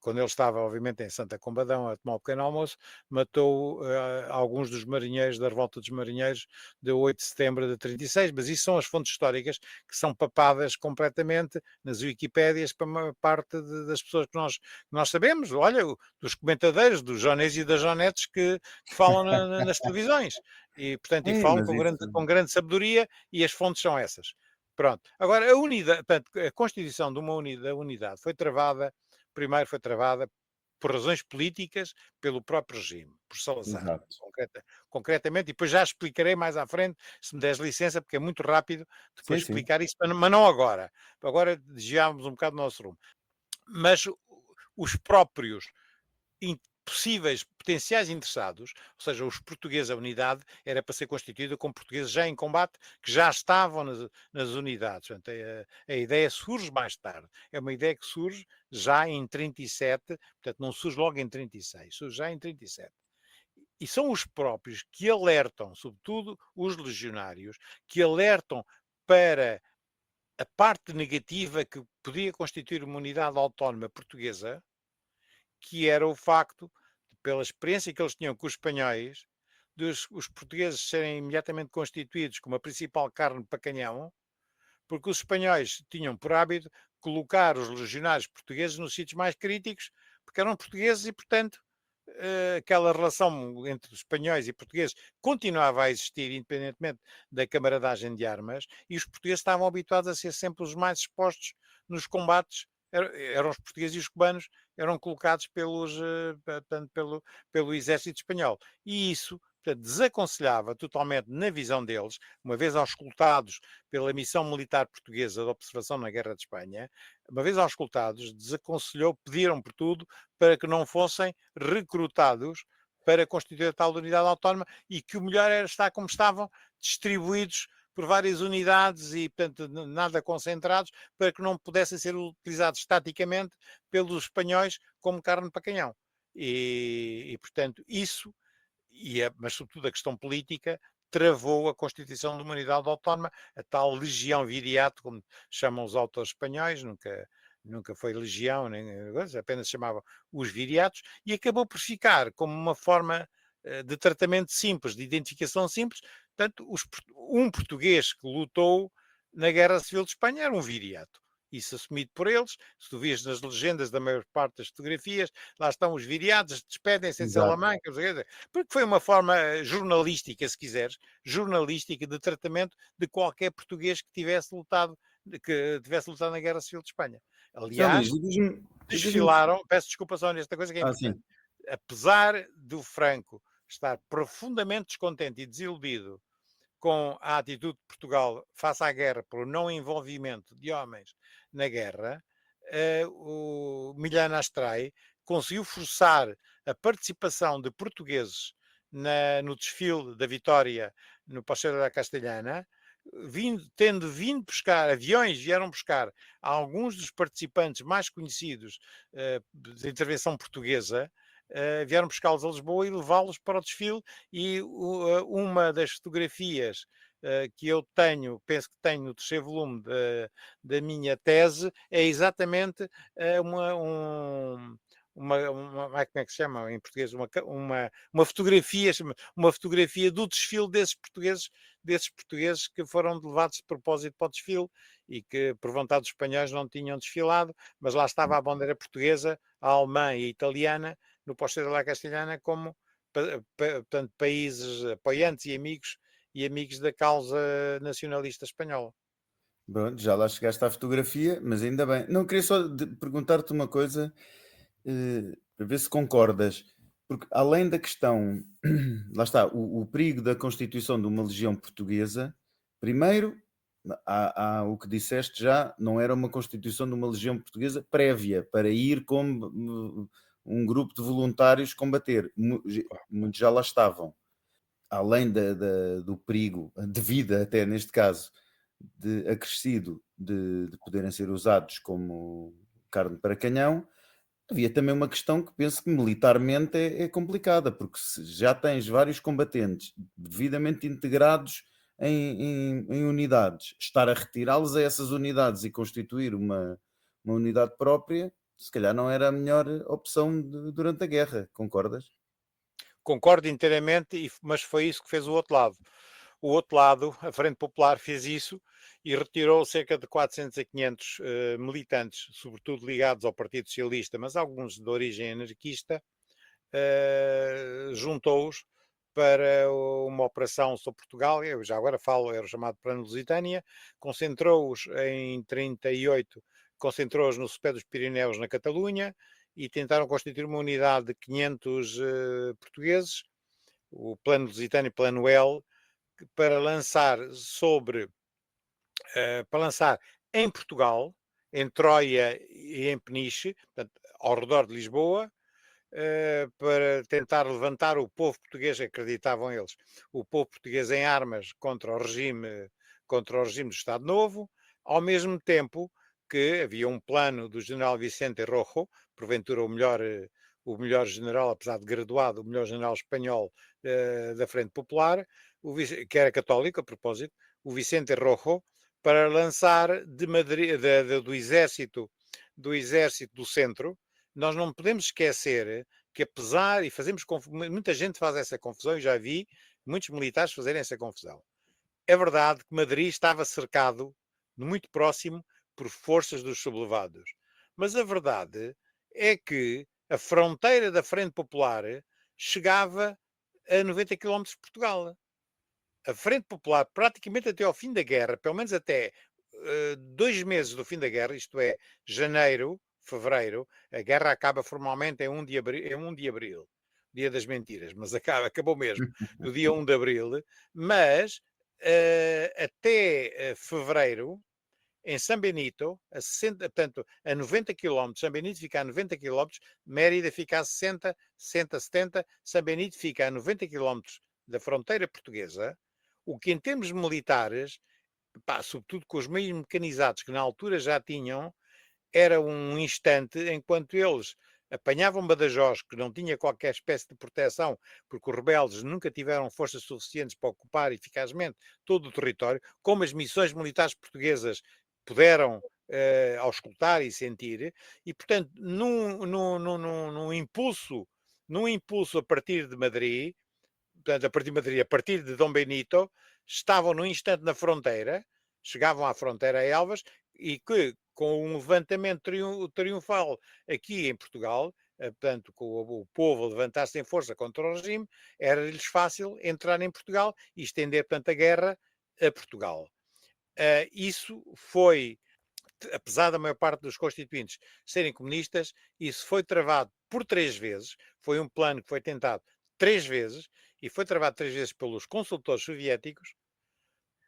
quando ele estava, obviamente, em Santa Combadão a tomar o pequeno almoço, matou alguns dos marinheiros da revolta dos marinheiros de 8 de setembro de 36, mas isso são as fontes históricas que são papadas completamente nas Wikipédias para uma parte das pessoas que nós sabemos, olha, dos comentadores, dos Jonês e das Jonetes que falam nas televisões, e portanto, e Sim, falam mas com grande, isso. com grande sabedoria, e as fontes são essas. Pronto. Agora, a unidade, portanto, a constituição de da unidade primeiro foi travada por razões políticas pelo próprio regime, por Salazar, Exato. concretamente, e depois já explicarei mais à frente, se me des licença, porque é muito rápido depois Sim, sim. explicar isso, mas não agora. Agora desviámos um bocado do nosso rumo. Mas os próprios possíveis potenciais interessados, ou seja, os portugueses, a unidade era para ser constituída com portugueses já em combate, que já estavam nas unidades. Portanto, a ideia surge mais tarde. É uma ideia que surge já em 37, portanto, não surge logo em 36, surge já em 37. E são os próprios que alertam, sobretudo os legionários, que alertam para a parte negativa que podia constituir uma unidade autónoma portuguesa, que era o facto, pela experiência que eles tinham com os espanhóis, os portugueses serem imediatamente constituídos como a principal carne para canhão, porque os espanhóis tinham por hábito colocar os legionários portugueses nos sítios mais críticos, porque eram portugueses e, portanto, aquela relação entre os espanhóis e portugueses continuava a existir, independentemente da camaradagem de armas, e os portugueses estavam habituados a ser sempre os mais expostos nos combates. Eram os portugueses e os cubanos eram colocados portanto, pelo exército espanhol. E isso, portanto, desaconselhava totalmente, na visão deles, uma vez auscultados pela missão militar portuguesa de observação na Guerra de Espanha, uma vez auscultados, desaconselhou, pediram por tudo para que não fossem recrutados para constituir a tal unidade autónoma, e que o melhor era estar como estavam, distribuídos por várias unidades e, portanto, nada concentrados, para que não pudessem ser utilizados estaticamente pelos espanhóis como carne para canhão. Portanto, isso, mas sobretudo a questão política, travou a constituição de uma unidade autónoma, a tal legião viriato, como chamam os autores espanhóis, nunca foi legião, nem apenas chamavam os viriatos, e acabou por ficar como uma forma de tratamento simples, de identificação simples. Portanto, um português que lutou na Guerra Civil de Espanha era um viriato. Isso assumido por eles. Se tu vês nas legendas da maior parte das fotografias, lá estão os viriatos, despedem-se em Exato. Salamanca, porque foi uma forma jornalística, se quiseres, jornalística de tratamento de qualquer português que tivesse lutado na Guerra Civil de Espanha. Então, Luís, Aliás, e diz-me. desfilaram, peço desculpa só nesta coisa que é Ah, sim. importante, apesar do Franco estar profundamente descontente e desiludido com a atitude de Portugal face à guerra, pelo não envolvimento de homens na guerra, o Milhana Astray conseguiu forçar a participação de portugueses no desfile da Vitória no Pacheco da Castelhana, tendo vindo buscar, aviões vieram buscar alguns dos participantes mais conhecidos da intervenção portuguesa, vieram buscá-los a Lisboa e levá-los para o desfile, e uma das fotografias que eu tenho, penso que tenho no terceiro volume da minha tese, é exatamente como é que se chama em português? Uma fotografia do desfile desses portugueses que foram levados de propósito para o desfile e que, por vontade dos espanhóis, não tinham desfilado, mas lá estava a bandeira portuguesa, a alemã e a italiana, no Posteiro da Castelhana, como portanto, países apoiantes e amigos da causa nacionalista espanhola. Pronto, já lá chegaste à fotografia, mas ainda bem. Não, queria só perguntar-te uma coisa, para ver se concordas. Porque além da questão, lá está, o perigo da constituição de uma legião portuguesa, primeiro, há o que disseste já, não era uma constituição de uma legião portuguesa prévia, para ir como um grupo de voluntários combater. Muitos já lá estavam. Além do perigo de vida, até neste caso, acrescido de poderem ser usados como carne para canhão, havia também uma questão que penso que militarmente é complicada, porque se já tens vários combatentes devidamente integrados em unidades, estar a retirá-los a essas unidades e constituir uma unidade própria se calhar não era a melhor opção durante a guerra, concordas? Concordo inteiramente, mas foi isso que fez o outro lado. O outro lado, a Frente Popular, fez isso e retirou cerca de 400 a 500 militantes, sobretudo ligados ao Partido Socialista, mas alguns de origem anarquista, juntou-os para uma operação sobre Portugal. Eu já agora falo, era o chamado Plano Lusitânia, concentrou-os em 38, concentrou-os no sopé dos Pirineus, na Catalunha, e tentaram constituir uma unidade de 500 portugueses, o Plano Lusitânia, Plano L, para lançar para lançar em Portugal, em Troia e em Peniche, portanto, ao redor de Lisboa, para tentar levantar o povo português, acreditavam eles, o povo português em armas contra o regime do Estado Novo, ao mesmo tempo que havia um plano do general Vicente Rojo, porventura o melhor general, apesar de graduado, o melhor general espanhol da Frente Popular, que era católico, a propósito, o Vicente Rojo, para lançar de Madrid, do exército do centro. Nós não podemos esquecer que, apesar, e fazemos muita gente faz essa confusão, e já vi muitos militares fazerem essa confusão. É verdade que Madrid estava cercado, muito próximo, por forças dos sublevados. Mas a verdade é que a fronteira da Frente Popular chegava a 90 quilómetros de Portugal. A Frente Popular, praticamente até ao fim da guerra, pelo menos até 2 meses do fim da guerra, isto é, janeiro, fevereiro, a guerra acaba formalmente em 1 de abril, dia das mentiras, mas acabou mesmo no dia 1 de abril, mas até fevereiro, em São Benito, portanto, a 90 quilómetros, São Benito fica a 90 quilómetros, Mérida fica a 60, 60, 70, São Benito fica a 90 quilómetros da fronteira portuguesa, o que em termos militares, pá, sobretudo com os meios mecanizados que na altura já tinham, era um instante enquanto eles apanhavam Badajoz, que não tinha qualquer espécie de proteção, porque os rebeldes nunca tiveram forças suficientes para ocupar eficazmente todo o território, como as missões militares portuguesas puderam auscultar e sentir, e portanto, num impulso a partir de Madrid, portanto, a partir de Dom Benito, estavam no instante na fronteira, chegavam à fronteira a Elvas, e que, com um levantamento triunfal aqui em Portugal, portanto, com o povo levantar-se em força contra o regime, era-lhes fácil entrar em Portugal e estender, portanto, a guerra a Portugal. Isso foi, apesar da maior parte dos constituintes serem comunistas, isso foi travado por 3 vezes, foi um plano que foi tentado 3 vezes, e foi travado 3 vezes pelos consultores soviéticos,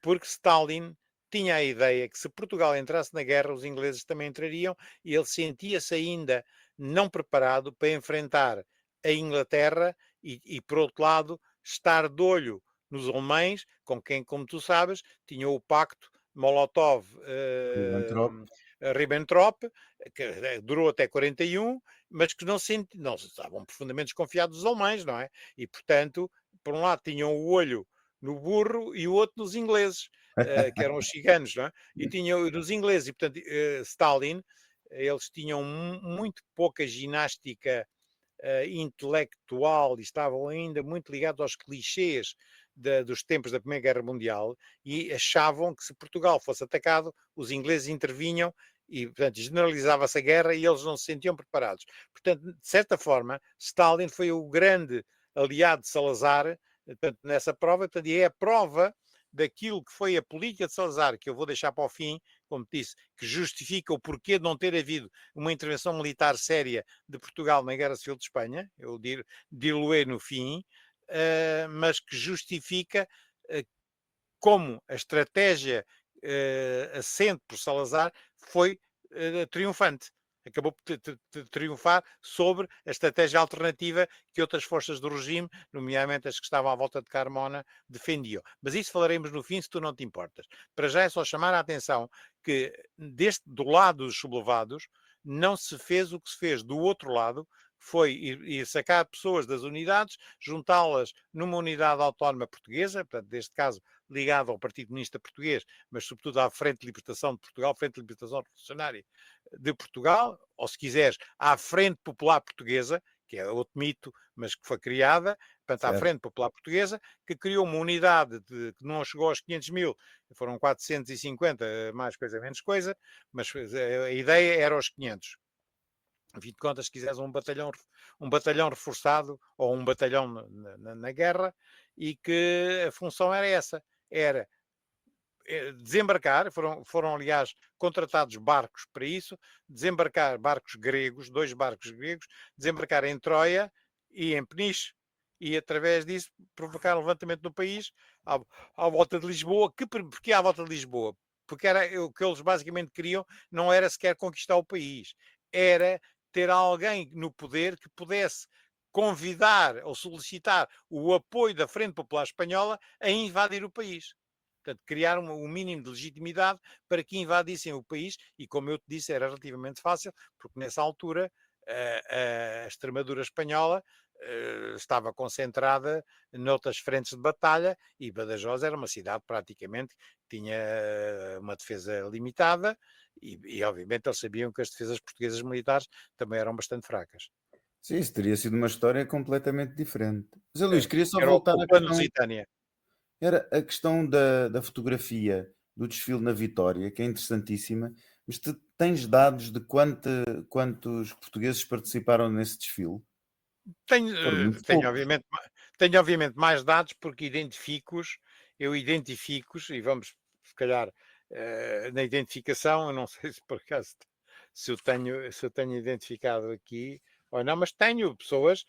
porque Stalin tinha a ideia que se Portugal entrasse na guerra, os ingleses também entrariam, e ele sentia-se ainda não preparado para enfrentar a Inglaterra e, por outro lado, estar de olho nos alemães, com quem, como tu sabes, tinha o pacto Ribbentrop. Molotov-Ribbentrop, que durou até 41, mas que não estavam profundamente desconfiados dos alemães, não é? E, portanto, por um lado tinham o olho no burro e o outro nos ingleses, que eram os ciganos, não é? E tinham nos ingleses, e portanto Stalin, eles tinham muito pouca ginástica intelectual e estavam ainda muito ligados aos clichês dos tempos da Primeira Guerra Mundial, e achavam que se Portugal fosse atacado, os ingleses intervinham e, portanto, generalizava-se a guerra e eles não se sentiam preparados. Portanto, de certa forma, Stalin foi o grande aliado de Salazar, portanto, nessa prova, portanto, e é a prova daquilo que foi a política de Salazar, que eu vou deixar para o fim, como disse, que justifica o porquê de não ter havido uma intervenção militar séria de Portugal na Guerra Civil de Espanha, eu dir-lo-ei no fim, mas que justifica como a estratégia assente por Salazar foi triunfante. Acabou por triunfar sobre a estratégia alternativa que outras forças do regime, nomeadamente as que estavam à volta de Carmona, defendiam. Mas isso falaremos no fim, se tu não te importas. Para já é só chamar a atenção que do lado dos sublevados não se fez o que se fez do outro lado, que foi ir sacar pessoas das unidades, juntá-las numa unidade autónoma portuguesa, portanto, neste caso ligada ao Partido Comunista Português, mas sobretudo à Frente de Libertação de Portugal, Frente de Libertação Revolucionária de Portugal, ou se quiseres, à Frente Popular Portuguesa, que é outro mito, mas que foi criada, portanto, à certo. Frente Popular Portuguesa, que criou uma unidade que não chegou aos 500 mil, foram 450, mais coisa, menos coisa, mas a ideia era aos 500. Enfim de contas, se quiseres um batalhão reforçado ou um batalhão na guerra, e que a função era essa, era desembarcar, foram aliás contratados barcos para isso, desembarcar barcos gregos, 2 barcos gregos, desembarcar em Troia e em Peniche, e através disso provocar um levantamento no país à volta de Lisboa. Porquê à volta de Lisboa? Porque era o que eles basicamente queriam, não era sequer conquistar o país, era ter alguém no poder que pudesse convidar ou solicitar o apoio da Frente Popular Espanhola a invadir o país. Portanto, criar um mínimo de legitimidade para que invadissem o país, e como eu te disse, era relativamente fácil, porque nessa altura a Extremadura espanhola estava concentrada noutras frentes de batalha, e Badajoz era uma cidade praticamente que tinha uma defesa limitada, e obviamente eles sabiam que as defesas portuguesas militares também eram bastante fracas. Sim, isso teria sido uma história completamente diferente. Zé Luís, queria só Era voltar o à plano questão, Lusitânia. era a questão da fotografia do desfile na Vitória, que é interessantíssima, mas tu tens dados de quantos portugueses participaram nesse desfile? Tenho, Foram muito tenho, poucos. obviamente, tenho obviamente mais dados, porque eu identifico-os, e vamos, se calhar, na identificação, eu não sei se por acaso se eu tenho identificado aqui ou não, mas tenho pessoas,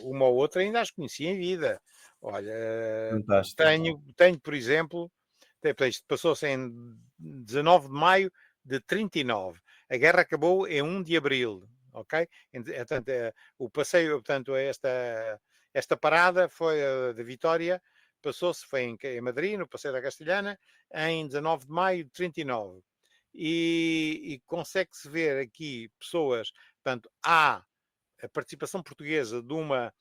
uma ou outra ainda as conheci em vida. Olha, Fantástico. tenho, por exemplo, isto passou-se em 19 de maio de 39. A guerra acabou em 1 de abril, ok? Portanto, o passeio, portanto, esta parada foi de Vitória, foi em Madrid, no Passeio da Castelhana, em 19 de maio de 39. E consegue-se ver aqui pessoas, portanto, há a participação portuguesa de uma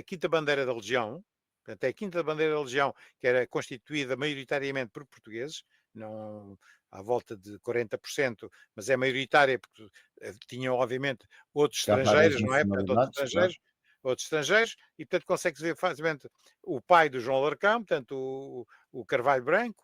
Quinta Bandeira da Legião, portanto, é a Quinta Bandeira da Legião, que era constituída maioritariamente por portugueses, não à volta de 40%, mas é maioritária porque tinham, obviamente, outros Porque há várias estrangeiros, não é? Portanto, nacionalidades, claro. outros estrangeiros, e portanto consegue-se ver facilmente o pai do João Larcão, portanto, o Carvalho Branco,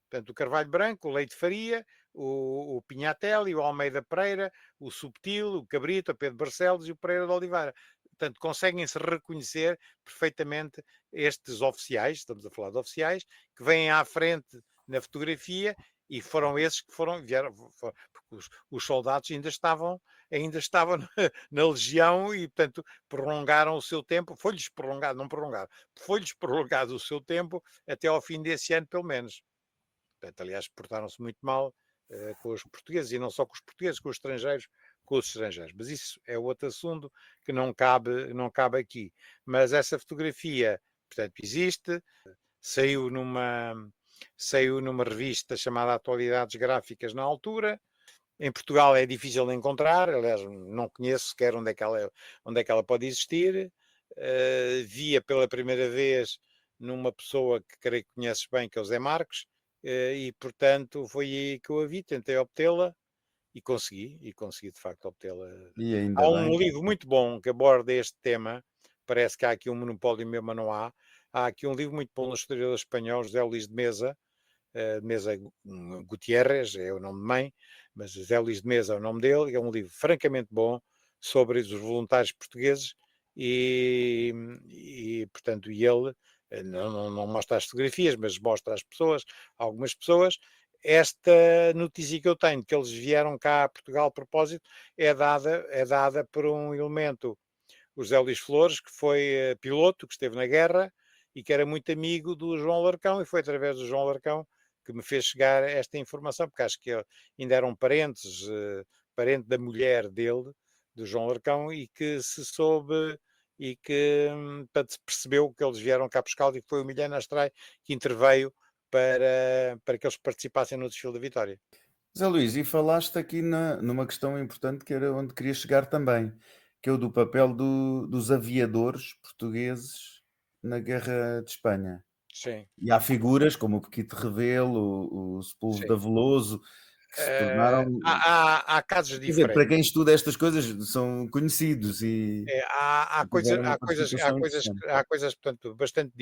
portanto, o Carvalho Branco, o Leite Faria, o Pinhatelli, o Almeida Pereira, o Subtil, o Cabrita, o Pedro Barcelos e o Pereira de Oliveira. Portanto, conseguem-se reconhecer perfeitamente estes oficiais, estamos a falar de oficiais, que vêm à frente na fotografia, e foram esses que porque os soldados ainda estavam na legião, e, portanto, prolongaram o seu tempo, foi-lhes prolongado, não prolongaram, foi-lhes prolongado o seu tempo até ao fim desse ano, pelo menos. Portanto, aliás, portaram-se muito mal com os portugueses, e não só com os portugueses, com os estrangeiros. Mas isso é outro assunto que não cabe aqui. Mas essa fotografia, portanto, existe, saiu numa, saiu numa revista chamada Atualidades Gráficas na altura. Em Portugal é difícil de encontrar, aliás, não conheço sequer onde é que ela pode existir. Via pela primeira vez numa pessoa que creio que conheces bem, que é o Zé Marques, e portanto foi aí que eu a vi, tentei obtê-la e consegui de facto obtê-la. E ainda Há bem. um livro muito bom que aborda este tema, parece que há aqui um monopólio mesmo, mas não há. Há aqui um livro muito bom do historiador espanhol, José Luís de Mesa, Mesa Gutierrez, é o nome de mãe, mas José Luís de Mesa é o nome dele, é um livro francamente bom sobre os voluntários portugueses, portanto, ele não mostra as fotografias, mas mostra as pessoas, algumas pessoas. Esta notícia que eu tenho, que eles vieram cá a Portugal a propósito, é dada por um elemento, o José Luís Flores, que foi piloto, que esteve na guerra e que era muito amigo do João Larcão, e foi através do João Larcão que me fez chegar esta informação, porque acho que ainda eram parentes, parente da mulher dele, do João Larcão, e que se soube e que portanto, se percebeu que eles vieram cá buscar, e que foi o Milhano Astray que interveio para que eles participassem no desfile da Vitória. Zé Luís, e falaste aqui numa questão importante que era onde queria chegar também, que é o do papel dos aviadores portugueses na Guerra de Espanha. sim, E há figuras como o Pequito Rebelo, o sim. Sepúlveda Veloso, que se tornaram, Há casos quer dizer, para diferentes. quem estuda estas coisas, são conhecidos Há tiveram uma há coisas há participação coisas interessante. há coisas, portanto, bastante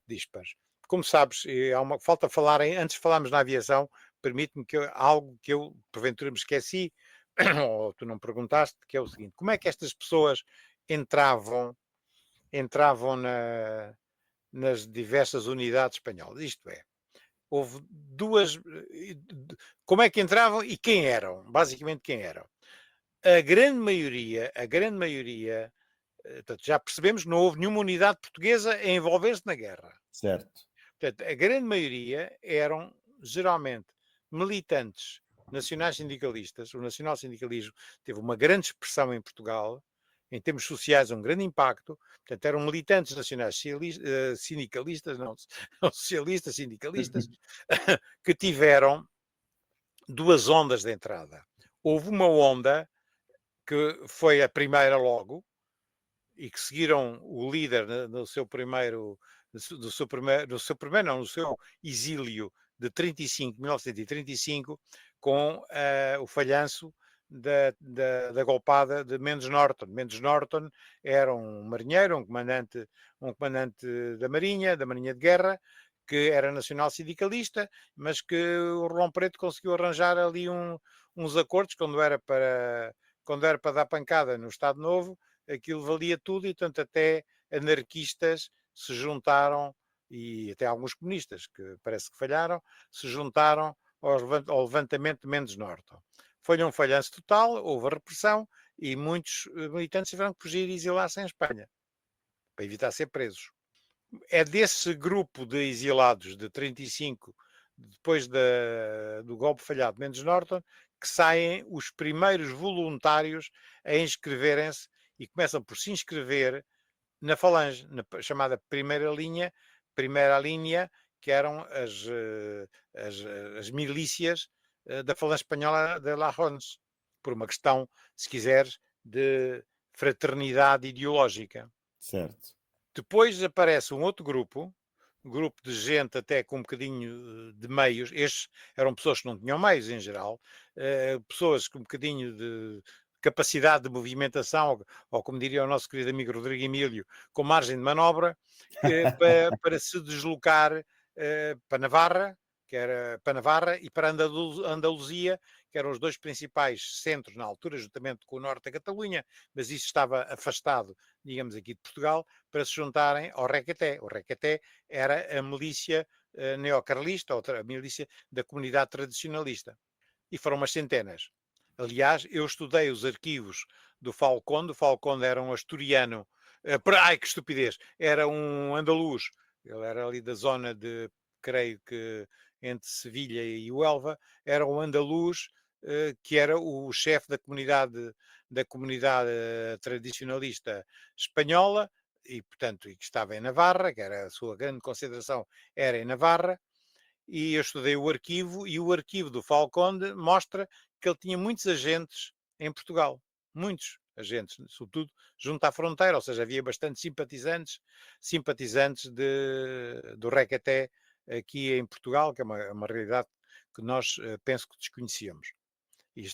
dispares. Como sabes, há uma falta falar em antes de falarmos na aviação, permite-me algo que eu porventura me esqueci, ou tu não perguntaste, que é o seguinte: como é que estas pessoas entravam entravam nas diversas unidades espanholas? Isto é, houve 2 como é que entravam e quem eram? Basicamente quem eram? A grande maioria, portanto, já percebemos que não houve nenhuma unidade portuguesa a envolver-se na guerra. Certo. Portanto, a grande maioria eram geralmente militantes nacionais sindicalistas. O nacional-sindicalismo teve uma grande expressão em Portugal, em termos sociais, um grande impacto. Portanto, eram militantes nacionais sindicalistas, não, não socialistas, sindicalistas, que tiveram duas ondas de entrada. Houve uma onda que foi a primeira logo, e que seguiram o líder no seu primeiro, no seu exílio de 35, 1935, com o falhanço da golpada de Mendes Norton. Mendes Norton era um marinheiro, um comandante da Marinha de Guerra, que era nacional sindicalista, mas que o Rolão Preto conseguiu arranjar ali uns acordos quando era para dar pancada no Estado Novo. Aquilo valia tudo e, portanto, até anarquistas se juntaram, e até alguns comunistas, que parece que falharam, se juntaram ao levantamento de Mendes Norton. Foi um falhanço total, houve a repressão e muitos militantes tiveram que fugir e exilar-se em Espanha, para evitar ser presos. É desse grupo de exilados de 35, depois do golpe falhado de Mendes Norton, que saem os primeiros voluntários a inscreverem-se e começam por se inscrever na Falange, na chamada primeira linha, que eram as milícias da Falange Espanhola de La Hons, por uma questão, se quiseres, de fraternidade ideológica. Certo. Depois aparece um grupo de gente até com um bocadinho de meios. Estes eram pessoas que não tinham meios em geral, pessoas com um bocadinho de capacidade de movimentação, ou como diria o nosso querido amigo Rodrigo Emílio, com margem de manobra, para se deslocar para Navarra, que era para Navarra, e para Andaluzia, que eram os dois principais centros na altura, juntamente com o norte da Catalunha, mas isso estava afastado, digamos, aqui de Portugal, para se juntarem ao Requeté. O Requeté era a milícia neocarlista, ou a milícia da comunidade tradicionalista. E foram umas centenas. Aliás, eu estudei os arquivos do Falconde. O Falconde era um asturiano. Ai, que estupidez! Era um andaluz. Ele era ali da zona de, creio que, entre Sevilha e Huelva. Era um andaluz que era o chefe da comunidade tradicionalista espanhola, e portanto, e que estava em Navarra, que era a sua grande concentração, era em Navarra. E eu estudei o arquivo, e o arquivo do Falconde mostra que ele tinha muitos agentes em Portugal. Muitos agentes, sobretudo junto à fronteira, ou seja, havia bastante simpatizantes do Requeté aqui em Portugal, que é uma realidade que nós penso que desconhecíamos. E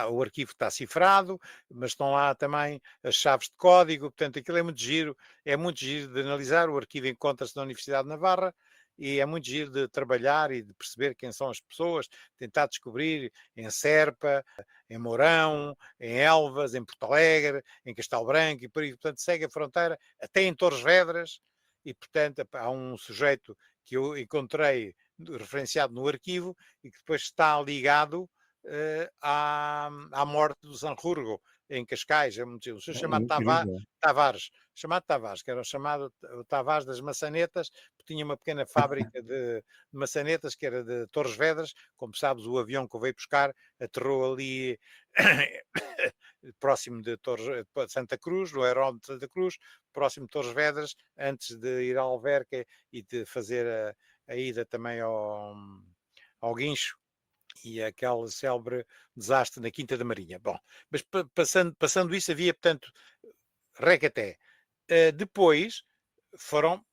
o arquivo está cifrado, mas estão lá também as chaves de código, portanto aquilo é muito giro de analisar. O arquivo encontra-se na Universidade de Navarra e é muito giro de trabalhar e de perceber quem são as pessoas, tentar descobrir em Serpa, em Mourão, em Elvas, em Porto Alegre, em Castelo Branco e por aí, portanto segue a fronteira até em Torres Vedras. E portanto há um sujeito que eu encontrei referenciado no arquivo e que depois está ligado à morte do Sanjurgo, em Cascais. É um senhor É chamado incrível. Tavares, que era o Tavares das maçanetas, que tinha uma pequena fábrica de maçanetas, que era de Torres Vedras. Como sabes, o avião que o veio buscar aterrou ali próximo de Santa Cruz, no aeródromo de Santa Cruz, próximo de Torres Vedras, antes de ir à Alverca e de fazer a ida também ao Guincho. e aquele célebre desastre na Quinta da Marinha. Bom, mas passando isso, havia, portanto, recaté. Depois foram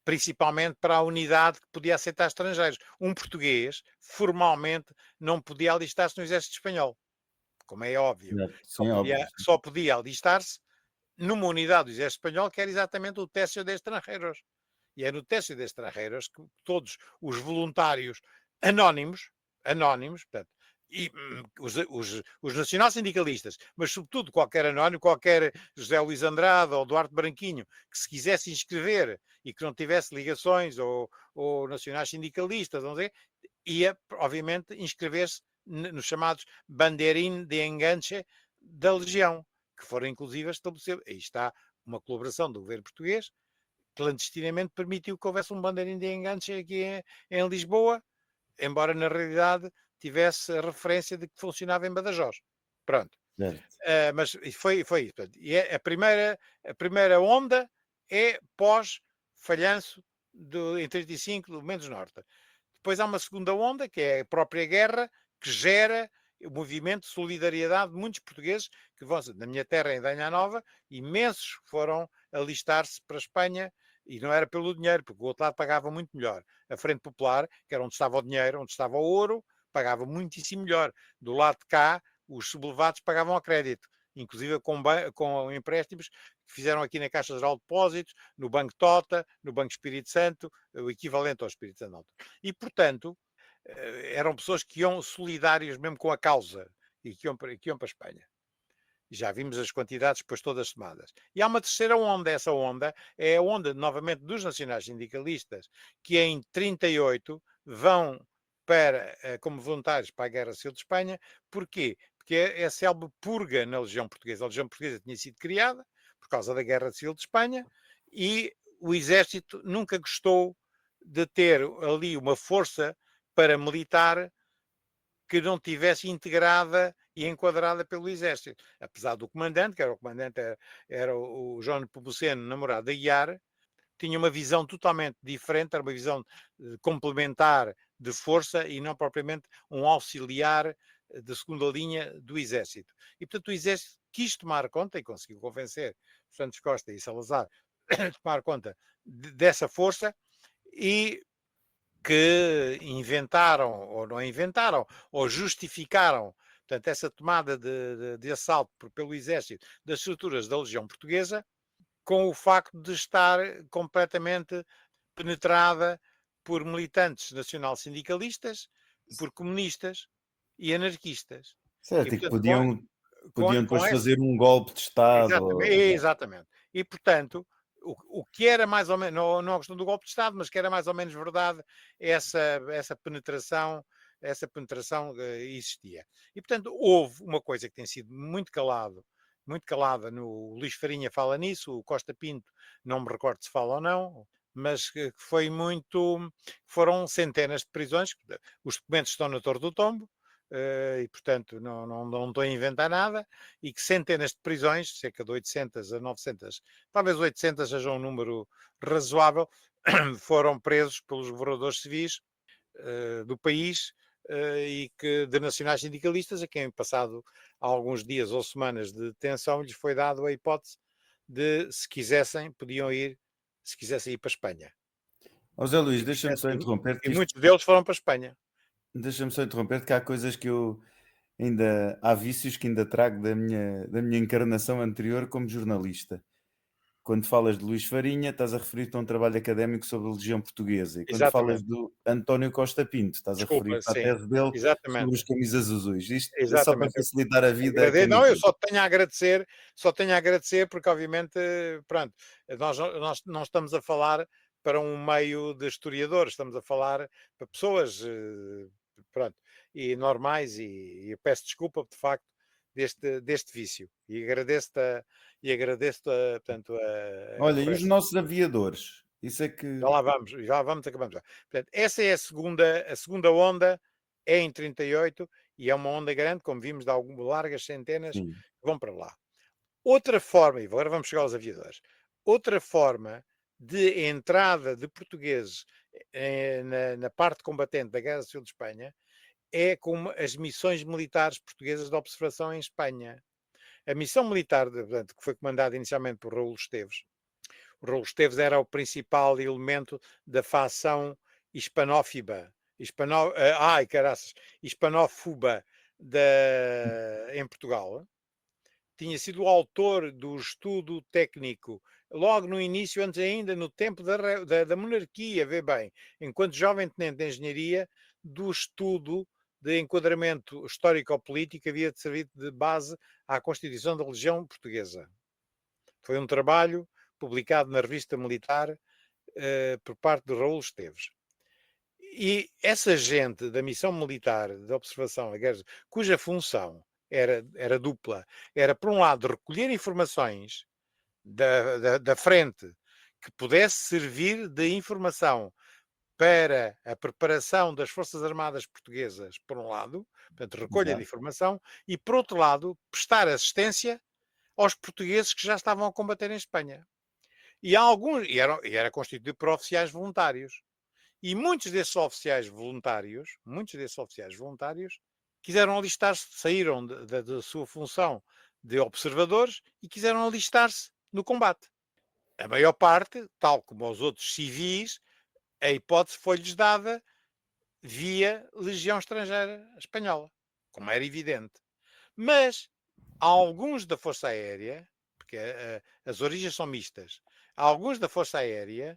principalmente para a unidade que podia aceitar estrangeiros. Um português, formalmente, não podia alistar-se no exército espanhol, como é óbvio. Certo. Sim, óbvio. Sim. Só podia alistar-se numa unidade do exército espanhol, que era exatamente o Tercio de Extranjeros. E é no Tercio de Extranjeros que todos os voluntários anónimos, portanto, e os nacional-sindicalistas, mas sobretudo qualquer anónimo, qualquer José Luís Andrade ou Duarte Branquinho, que se quisesse inscrever e que não tivesse ligações ou nacionais sindicalistas, não sei, ia, obviamente, inscrever-se nos chamados bandeirín de enganche da Legião, que foram inclusive estabelecidos. Aí está uma colaboração do governo português, clandestinamente permitiu que houvesse um bandeirinho de enganche aqui em Lisboa, embora na realidade tivesse a referência de que funcionava em Badajoz. Pronto. Certo. Mas foi isso. E a primeira onda é pós-falhanço em 35 do Mendes Norte. Depois há uma segunda onda, que é a própria guerra, que gera o movimento de solidariedade de muitos portugueses que vão, na minha terra, em Danha Nova, imensos foram alistar-se para a Espanha, e não era pelo dinheiro, porque o outro lado pagava muito melhor. A Frente Popular, que era onde estava o dinheiro, onde estava o ouro, pagava muitíssimo melhor. Do lado de cá, os sublevados pagavam a crédito, inclusive com empréstimos que fizeram aqui na Caixa Geral de Depósitos, no Banco Tota, no Banco Espírito Santo, o equivalente ao Espírito Santo. E, portanto, eram pessoas que iam solidários mesmo com a causa e que iam para a Espanha. Já vimos as quantidades depois todas somadas. E há uma terceira onda. Essa onda é a onda, novamente, dos nacionais sindicalistas, que em 38 vão como voluntários para a Guerra Civil de Espanha. Porquê? Porque é a célebre purga na Legião Portuguesa. A Legião Portuguesa tinha sido criada por causa da Guerra Civil de Espanha e o Exército nunca gostou de ter ali uma força paramilitar que não tivesse integrada e enquadrada pelo Exército. Apesar do comandante, que era o comandante, era o João Nepomuceno, namorado da Guiar, tinha uma visão totalmente diferente, era uma visão complementar de força e não propriamente um auxiliar de segunda linha do Exército. E, portanto, o Exército quis tomar conta e conseguiu convencer Santos Costa e Salazar a tomar conta dessa força e que inventaram, ou não inventaram, ou justificaram, portanto, essa tomada de assalto pelo Exército das estruturas da Legião Portuguesa, com o facto de estar completamente penetrada por militantes nacional-sindicalistas, por comunistas e anarquistas. E, Certo, e que portanto, podiam com depois essa, fazer um golpe de Estado. exatamente, exatamente. E, portanto, o que era mais ou menos, não a questão do golpe de Estado, mas que era mais ou menos verdade, essa penetração existia. E, portanto, houve uma coisa que tem sido muito calada, no Luís Farinha fala nisso, o Costa Pinto, não me recordo se fala ou não, mas que foram centenas de prisões, os documentos estão na Torre do Tombo, e portanto não estou a inventar nada, e que centenas de prisões, cerca de 800 a 900, talvez 800 seja um número razoável, foram presos pelos governadores civis do país e que de nacionais sindicalistas, a quem passado alguns dias ou semanas de detenção lhes foi dado a hipótese de, se quisessem, podiam ir, se quisessem ir para a Espanha. Ó Zé Luís, E, e muitos deles foram para a Espanha. deixa-me só interromper, que há coisas que eu ainda, há vícios que ainda trago da minha encarnação anterior como jornalista. Quando falas de Luís Farinha, estás a referir-te a um trabalho académico sobre a Legião Portuguesa. E quando falas Exatamente. do António Costa Pinto, estás a Desculpa, referir-te à sim. tese dele sobre Exatamente. os camisas azuis. Isto é só para Exatamente. facilitar a vida a quem Não, nos eu ouve. só tenho a agradecer porque obviamente, pronto, nós não estamos a falar para um meio de historiadores, estamos a falar para pessoas, pronto, e normais, e eu peço desculpa de facto deste vício e agradeço-te, portanto, a Olha, e os correção. nossos aviadores? Isso é que. Já vamos, acabamos já. Portanto, essa é a segunda onda, é em 38 e é uma onda grande, como vimos, de algumas largas centenas Sim. que vão para lá. Outra forma, e agora vamos chegar aos aviadores, outra forma de entrada de portugueses na parte combatente da Guerra Civil de Espanha é como as missões militares portuguesas de observação em Espanha. A missão militar, portanto, que foi comandada inicialmente por Raul Esteves. O Raul Esteves era o principal elemento da facção hispanófiba, caraças, hispanófoba em Portugal. Tinha sido o autor do estudo técnico, logo no início, antes ainda, no tempo da monarquia, vê bem, enquanto jovem tenente de engenharia, do estudo de enquadramento histórico-político havia de servir de base à constituição da Legião Portuguesa. Foi um trabalho publicado na Revista Militar por parte de Raul Esteves. E essa gente da missão militar de observação a guerras, cuja função era dupla, era, por um lado, recolher informações da frente que pudesse servir de informação para a preparação das Forças Armadas Portuguesas, por um lado, portanto, recolha de Exato. informação, e, por outro lado, prestar assistência aos portugueses que já estavam a combater em Espanha. E era constituído por oficiais voluntários. E muitos desses oficiais voluntários quiseram alistar-se, saíram da sua função de observadores e quiseram alistar-se no combate. A maior parte, tal como os outros civis, a hipótese foi-lhes dada via Legião Estrangeira Espanhola, como era evidente. Mas alguns da Força Aérea, porque as origens são mistas, alguns da Força Aérea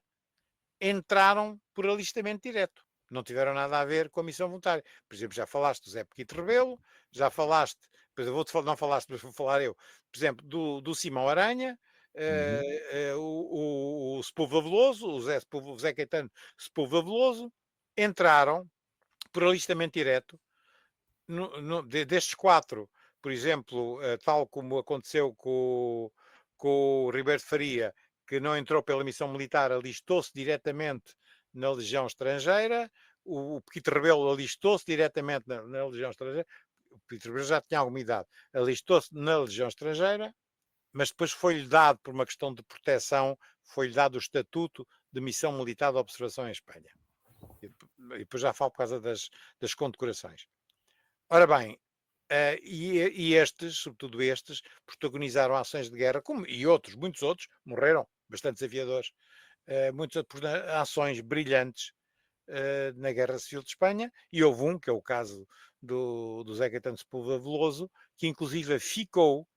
entraram por alistamento direto. Não tiveram nada a ver com a missão voluntária. Por exemplo, já falaste do Zé Pequito Rebelo, já falaste, pois eu não falaste, mas vou falar eu, por exemplo, do Simão Aranha, Uhum. o Sepúlveda Veloso, o Zé Caetano Sepúlveda Veloso, entraram por alistamento direto. Destes quatro, por exemplo, tal como aconteceu com o Ribeiro de Faria, que não entrou pela missão militar, alistou-se diretamente na Legião Estrangeira. O Pequito Rebelo alistou-se diretamente na Legião Estrangeira. O Pequito Rebelo já tinha alguma idade. Alistou-se na Legião Estrangeira, mas depois foi-lhe dado, por uma questão de proteção, foi-lhe dado o estatuto de missão militar de observação em Espanha. E depois já falo por causa das condecorações. Ora bem, e estes, sobretudo estes, protagonizaram ações de guerra, e muitos outros, morreram, bastantes aviadores, muitas ações brilhantes na Guerra Civil de Espanha, e houve um, que é o caso do Zé Caetano Sepúlveda Veloso, que inclusive ficou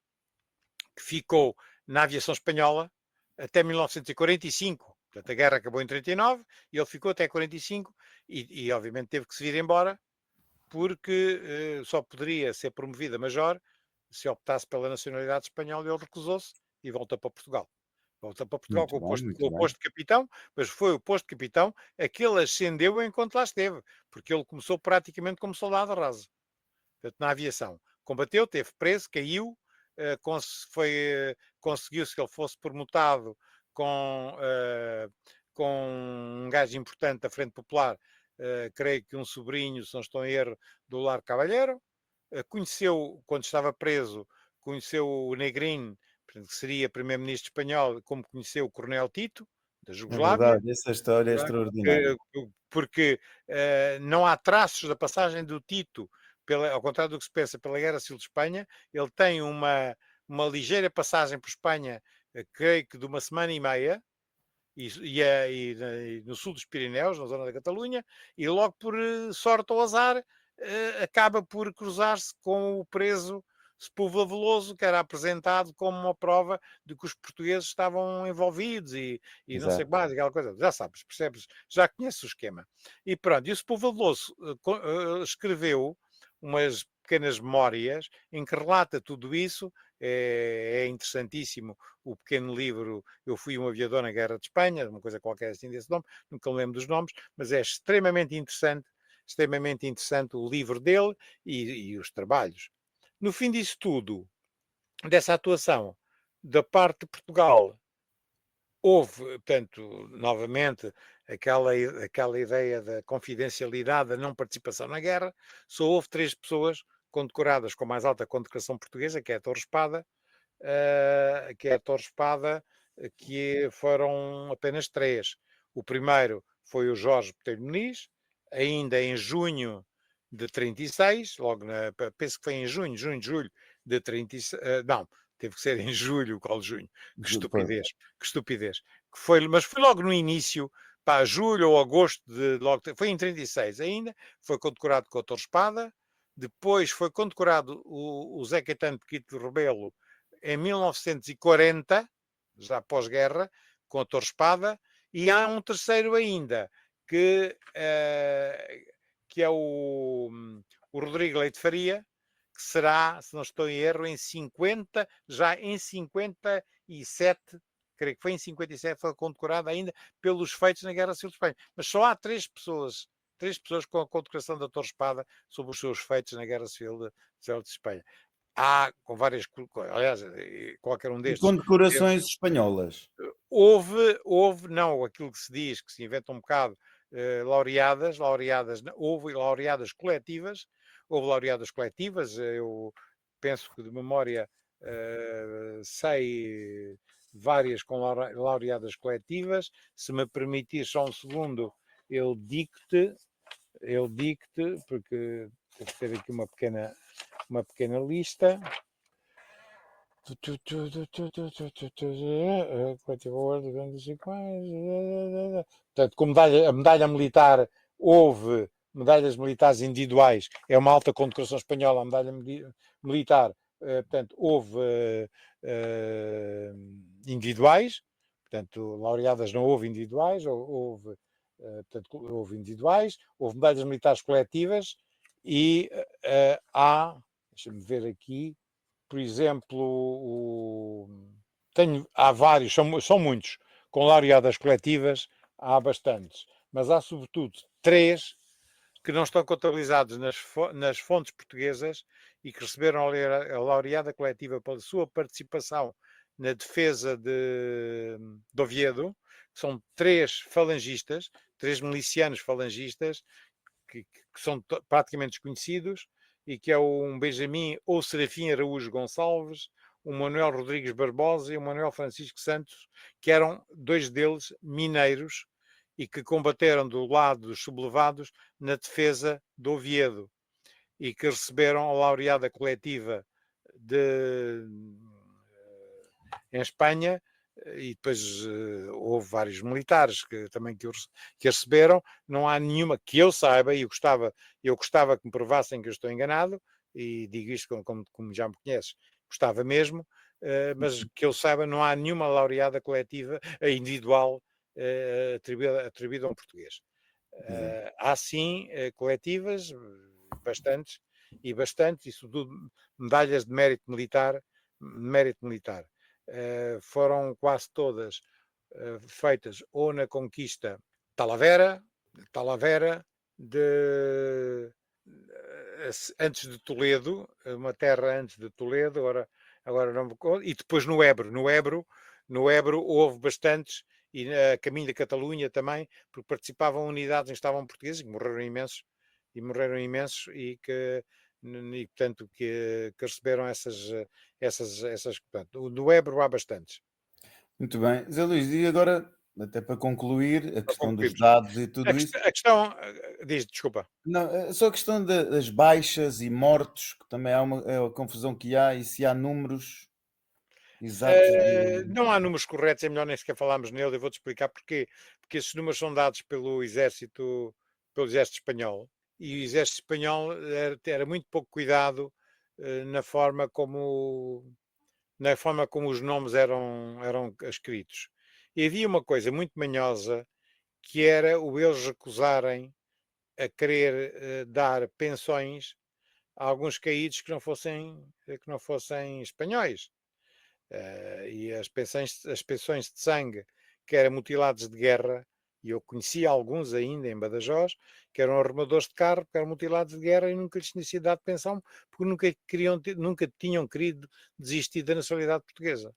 na aviação espanhola até 1945. Portanto, a guerra acabou em 39 e ele ficou até 45 e obviamente teve que se vir embora, porque só poderia ser promovido a major se optasse pela nacionalidade espanhola. E ele recusou-se e voltou para Portugal. Voltou para Portugal Muito com bem, com muito o bem. posto de capitão, mas foi o posto de capitão a que ele ascendeu enquanto lá esteve, porque ele começou praticamente como soldado raso, portanto, na aviação. Combateu, teve preso, caiu, conseguiu-se que ele fosse promotado com um gajo importante da Frente Popular, creio que um sobrinho, se não estou em erro, do Lar Cavalheiro. Conheceu, quando estava preso, conheceu o Negrin, que seria primeiro-ministro espanhol, como conheceu o Coronel Tito, da É Jugoslávia, verdade, essa história é extraordinária. porque não há traços da passagem do Tito, ao contrário do que se pensa, pela Guerra Civil de Espanha. Ele tem uma ligeira passagem por Espanha, creio que de uma semana e meia, e no sul dos Pirineus, na zona da Catalunha, e logo por sorte ou azar, acaba por cruzar-se com o preso Sepúlveda Veloso, que era apresentado como uma prova de que os portugueses estavam envolvidos e não sei Exato. mais, aquela coisa. Já sabes, percebes? Já conheces o esquema. E pronto, e o Sepúlveda Veloso escreveu umas pequenas memórias em que relata tudo isso. É interessantíssimo o pequeno livro Eu Fui um Aviador na Guerra de Espanha, uma coisa qualquer assim desse nome, nunca me lembro dos nomes, mas é extremamente interessante o livro dele e os trabalhos. No fim disso tudo, dessa atuação da parte de Portugal, houve, portanto, novamente, aquela ideia da confidencialidade, da não participação na guerra. Só houve 3 pessoas condecoradas com a mais alta condecoração portuguesa, que é a Torre Espada, que foram apenas 3. O primeiro foi o Jorge Botelho Muniz, ainda em junho de 36, logo penso que foi em junho, julho de 36, não, teve que ser em julho, qual junho? Que estupidez, que estupidez. Mas foi logo no início, para julho ou agosto de logo, foi em 36 ainda, foi condecorado com a Torre Espada, depois foi condecorado o Zé Caetano de Quito Rebelo em 1940, já pós-guerra, com a Torre Espada, e há um terceiro ainda, que é o Rodrigo Leite Faria, que será, se não estou em erro, em 50, já em 57, creio que foi em 57, foi condecorado ainda pelos feitos na Guerra Civil de Espanha. Mas só há três pessoas com a condecoração da Torre Espada sobre os seus feitos na Guerra Civil de Espanha. Há com várias, aliás, qualquer um E destes. condecorações espanholas. Houve, não, aquilo que se diz, que se inventa um bocado, laureadas, houve laureadas coletivas, eu penso que de memória sei várias com laureadas coletivas. Se me permitir só um segundo, eu digo-te, porque deve ter aqui uma pequena lista. Portanto, com a medalha militar, houve medalhas militares individuais, é uma alta condecoração espanhola, a medalha militar, portanto, houve individuais, portanto, laureadas não houve individuais, houve individuais, houve medalhas militares coletivas e há, deixa-me ver aqui, por exemplo, há vários, são muitos, com laureadas coletivas, há bastantes, mas há sobretudo 3 que não estão contabilizados nas fontes portuguesas e que receberam a laureada coletiva pela sua participação na defesa de Oviedo, que são 3 falangistas, 3 milicianos falangistas, que são praticamente desconhecidos, e que é um Benjamin ou Serafim Araújo Gonçalves, um Manuel Rodrigues Barbosa e um Manuel Francisco Santos, que eram 2 deles mineiros e que combateram do lado dos sublevados na defesa de Oviedo e que receberam a laureada coletiva em Espanha. E depois houve vários militares que também que receberam. Não há nenhuma que eu saiba, e eu gostava que me provassem que eu estou enganado, e digo isto como já me conheces, gostava mesmo, mas que eu saiba, não há nenhuma laureada coletiva, individual, atribuída a um português. Há sim coletivas, bastantes, e sobretudo medalhas de mérito militar. Foram quase todas feitas ou na conquista Talavera antes de Toledo, uma terra antes de Toledo, agora não me conto, e depois no Ebro houve bastantes, e a caminho da Catalunha também, porque participavam unidades em que estavam portugueses, que morreram imensos, e portanto que receberam essas portanto, no Ebro há bastantes. Muito bem. Zé Luís, e agora, até para concluir, a Para questão dos concluirmos. dados e tudo isso. A questão diz, desculpa. Não, só a questão das baixas e mortos, que também é uma confusão que há, e se há números exatos Não há números corretos, é melhor nem sequer falarmos nele, eu vou-te explicar porquê. Porque esses números são dados pelo Exército Espanhol, e o Exército Espanhol era muito pouco cuidado na forma como os nomes eram escritos. E havia uma coisa muito manhosa, que era eles recusarem a querer dar pensões a alguns caídos que não fossem espanhóis. E as pensões de sangue, que eram mutilados de guerra, e eu conhecia alguns ainda em Badajoz, que eram arrumadores de carro, que eram mutilados de guerra e nunca lhes tinha sido dado pensão, porque nunca tinham querido desistir da nacionalidade portuguesa.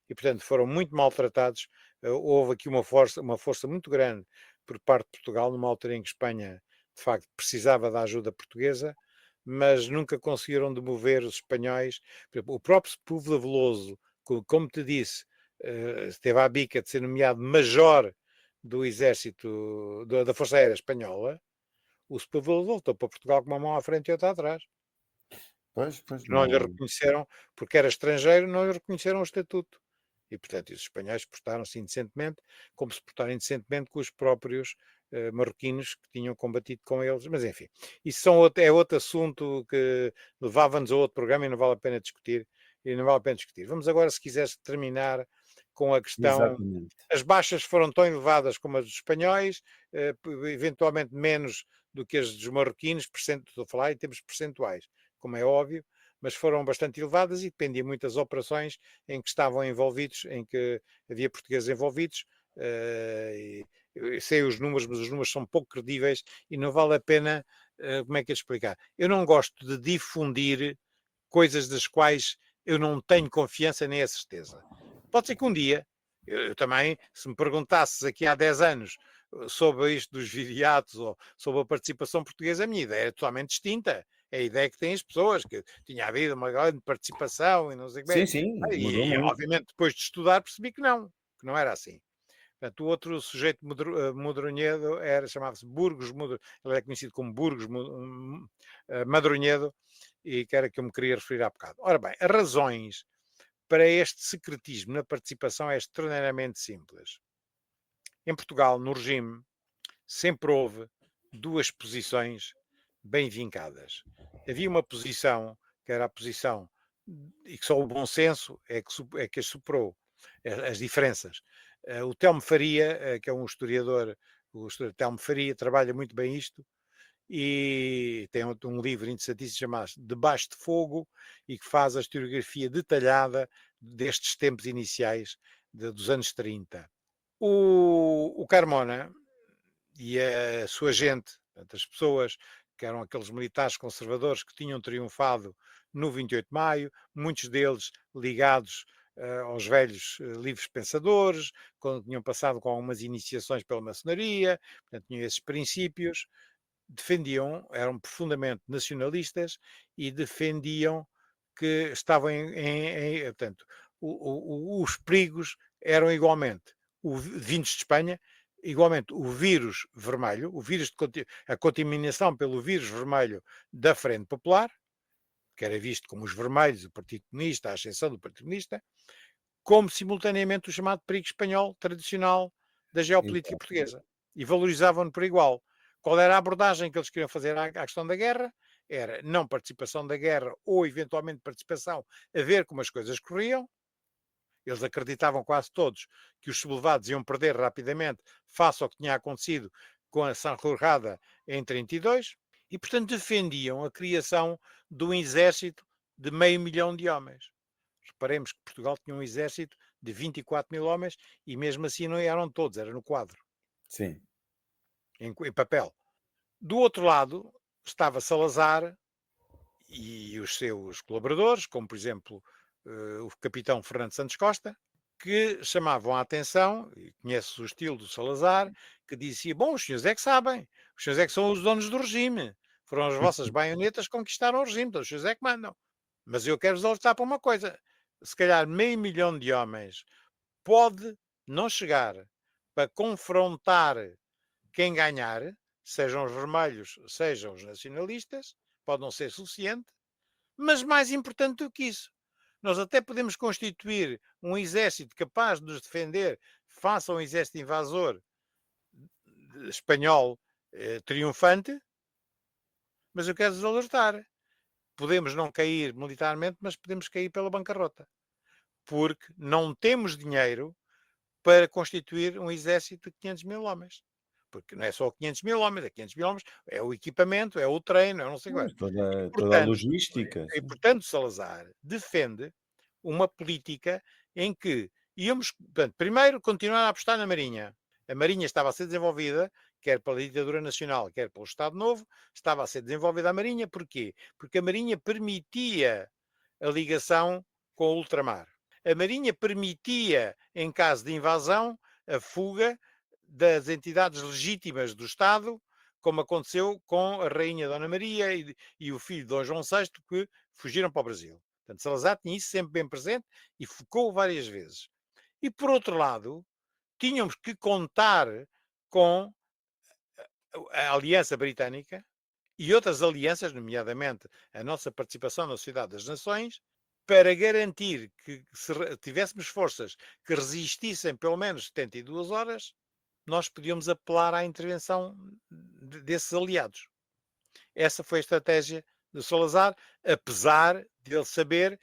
E, portanto, foram muito maltratados. Houve aqui uma força muito grande por parte de Portugal, numa altura em que Espanha, de facto, precisava da ajuda portuguesa, mas nunca conseguiram demover os espanhóis. O próprio Sepúlveda Veloso, como te disse, esteve à bica de ser nomeado major do exército, da Força Aérea Espanhola, o Sepúlveda voltou para Portugal com uma mão à frente e outra atrás. Pois, pois, Não lhe não. reconheceram, porque era estrangeiro, não lhe reconheceram o estatuto. E, portanto, os espanhóis portaram-se indecentemente, como se portaram indecentemente com os próprios marroquinos que tinham combatido com eles. Mas, enfim, isso é outro assunto que levava-nos a outro programa e não vale a pena discutir. E não vale a pena discutir. Vamos agora, se quiseres, terminar com a questão. Exatamente. As baixas foram tão elevadas como as dos espanhóis, eventualmente menos do que as dos marroquinos, estou a falar em termos percentuais, como é óbvio, mas foram bastante elevadas e dependia muito das operações em que estavam envolvidos, em que havia portugueses envolvidos. Sei os números, mas os números são pouco credíveis e não vale a pena, como é que é de explicar? Eu não gosto de difundir coisas das quais eu não tenho confiança nem a certeza. Pode ser que um dia, eu também, se me perguntasses aqui há 10 anos sobre isto dos viriatos ou sobre a participação portuguesa, a minha ideia é totalmente distinta. É a ideia que têm as pessoas, que tinha havido uma grande participação e não sei o que Sim, bem. sim, mudou E, muito. obviamente, depois de estudar, percebi que não era assim. Portanto, o outro sujeito Modronhedo chamava-se Burgos, ele é conhecido como Burgos Madronhedo, e que era que eu me queria referir há bocado. Ora bem, as razões para este secretismo na participação é extraordinariamente simples. Em Portugal, no regime, sempre houve duas posições bem vincadas. Havia uma posição que era a posição e que só o bom senso é que as superou, as diferenças. O Telmo Faria, que é um historiador, o historiador Telmo Faria, trabalha muito bem isto e tem um livro interessantíssimo chamado Debaixo de Fogo e que faz a historiografia detalhada destes tempos iniciais dos anos 30. O Carmona e a sua gente, portanto, as pessoas que eram aqueles militares conservadores que tinham triunfado no 28 de Maio, muitos deles ligados aos velhos livres pensadores, quando tinham passado com algumas iniciações pela maçonaria, portanto, tinham esses princípios, defendiam, eram profundamente nacionalistas e defendiam que estavam portanto, os perigos eram igualmente vindos de Espanha, igualmente o vírus vermelho, a contaminação pelo vírus vermelho da Frente Popular, que era visto como os vermelhos, o Partido Comunista, a ascensão do Partido Comunista, como simultaneamente o chamado perigo espanhol tradicional da geopolítica Exato. portuguesa. E valorizavam-no por igual. Qual era a abordagem que eles queriam fazer à questão da guerra? Era não participação da guerra ou eventualmente participação a ver como as coisas corriam. Eles acreditavam quase todos que os sublevados iam perder rapidamente face ao que tinha acontecido com a Sanjurjada em 32 e, portanto, defendiam a criação de um exército de 500 mil de homens. Reparemos que Portugal tinha um exército de 24 mil homens e mesmo assim não eram todos, era no quadro, Sim. em papel. Do outro lado estava Salazar e os seus colaboradores, como por exemplo o capitão Fernando Santos Costa, que chamavam a atenção, e conhece o estilo do Salazar, que dizia, bom, os senhores é que sabem, os senhores é que são os donos do regime, foram as vossas baionetas que conquistaram o regime, então os senhores é que mandam. Mas eu quero-vos alertar para uma coisa, se calhar 500 mil de homens pode não chegar para confrontar quem ganhar, sejam os vermelhos, sejam os nacionalistas, pode não ser suficiente, mas mais importante do que isso, nós até podemos constituir um exército capaz de nos defender face a um exército invasor espanhol triunfante, mas eu quero-vos alertar. Podemos não cair militarmente, mas podemos cair pela bancarrota. Porque não temos dinheiro para constituir um exército de 500 mil homens. Porque não é só 500 mil homens, é 500 mil homens, é o equipamento, é o treino, é não sei quais. E, Toda a portanto, logística, e, sim. portanto, Salazar defende uma política em que íamos, portanto, primeiro, continuar a apostar na Marinha. A Marinha estava a ser desenvolvida, quer pela ditadura nacional, quer pelo Estado Novo, estava a ser desenvolvida a Marinha. Porquê? Porque a Marinha permitia a ligação com o ultramar. A Marinha permitia, em caso de invasão, a fuga das entidades legítimas do Estado, como aconteceu com a Rainha Dona Maria e o filho Dom João VI, que fugiram para o Brasil. Portanto, Salazar tinha isso sempre bem presente e focou várias vezes. E, por outro lado, tínhamos que contar com a Aliança Britânica e outras alianças, nomeadamente a nossa participação na Sociedade das Nações, para garantir que se tivéssemos forças que resistissem pelo menos 72 horas, nós podíamos apelar à intervenção desses aliados. Essa foi a estratégia de Salazar, apesar de ele saber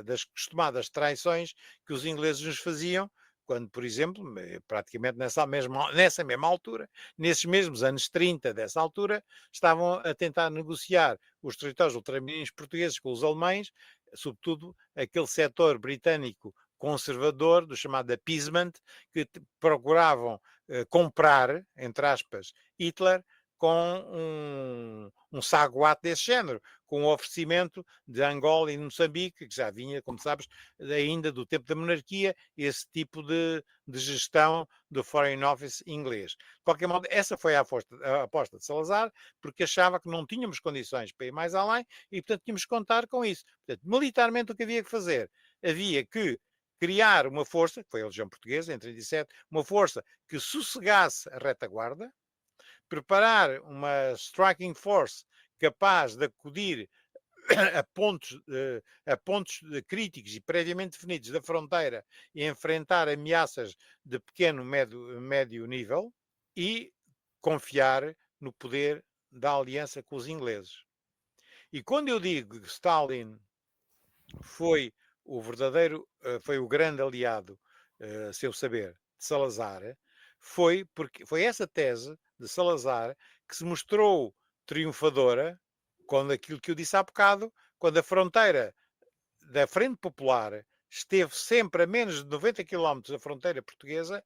das costumadas traições que os ingleses nos faziam, quando, por exemplo, praticamente nessa mesma altura, nesses mesmos anos 30 dessa altura, estavam a tentar negociar os territórios ultramarinos portugueses com os alemães, sobretudo aquele setor britânico conservador, do chamado appeasement, que procuravam comprar, entre aspas, Hitler com um saguate desse género, com o oferecimento de Angola e Moçambique, que já vinha, como sabes, ainda do tempo da monarquia, esse tipo de gestão do Foreign Office inglês. De qualquer modo, essa foi a aposta de Salazar, porque achava que não tínhamos condições para ir mais além e, portanto, tínhamos que contar com isso. Portanto, militarmente, o que havia que fazer? Havia que criar uma força, que foi a Legião Portuguesa, em 37, uma força que sossegasse a retaguarda, preparar uma striking force capaz de acudir a pontos críticos e previamente definidos da fronteira e enfrentar ameaças de pequeno, médio nível e confiar no poder da aliança com os ingleses. E quando eu digo que Stalin foi o verdadeiro, foi o grande aliado, a seu saber, de Salazar, foi porque foi essa tese de Salazar que se mostrou triunfadora quando aquilo que eu disse há bocado, quando a fronteira da Frente Popular esteve sempre a menos de 90 quilómetros da fronteira portuguesa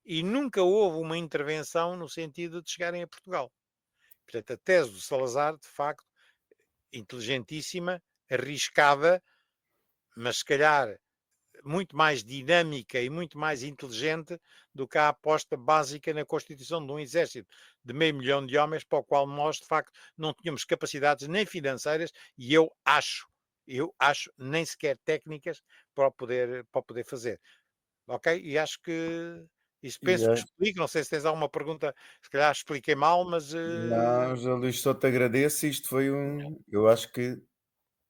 e nunca houve uma intervenção no sentido de chegarem a Portugal. Portanto, a tese do Salazar, de facto, inteligentíssima, arriscada, mas se calhar muito mais dinâmica e muito mais inteligente do que a aposta básica na constituição de um exército de 500 mil homens, para o qual nós, de facto, não tínhamos capacidades nem financeiras e eu acho nem sequer técnicas para o poder fazer. Ok? E acho que isso E penso que explico. Não sei se tens alguma pergunta, se calhar expliquei mal, mas não, José Luís, só te agradeço. Isto foi eu acho que,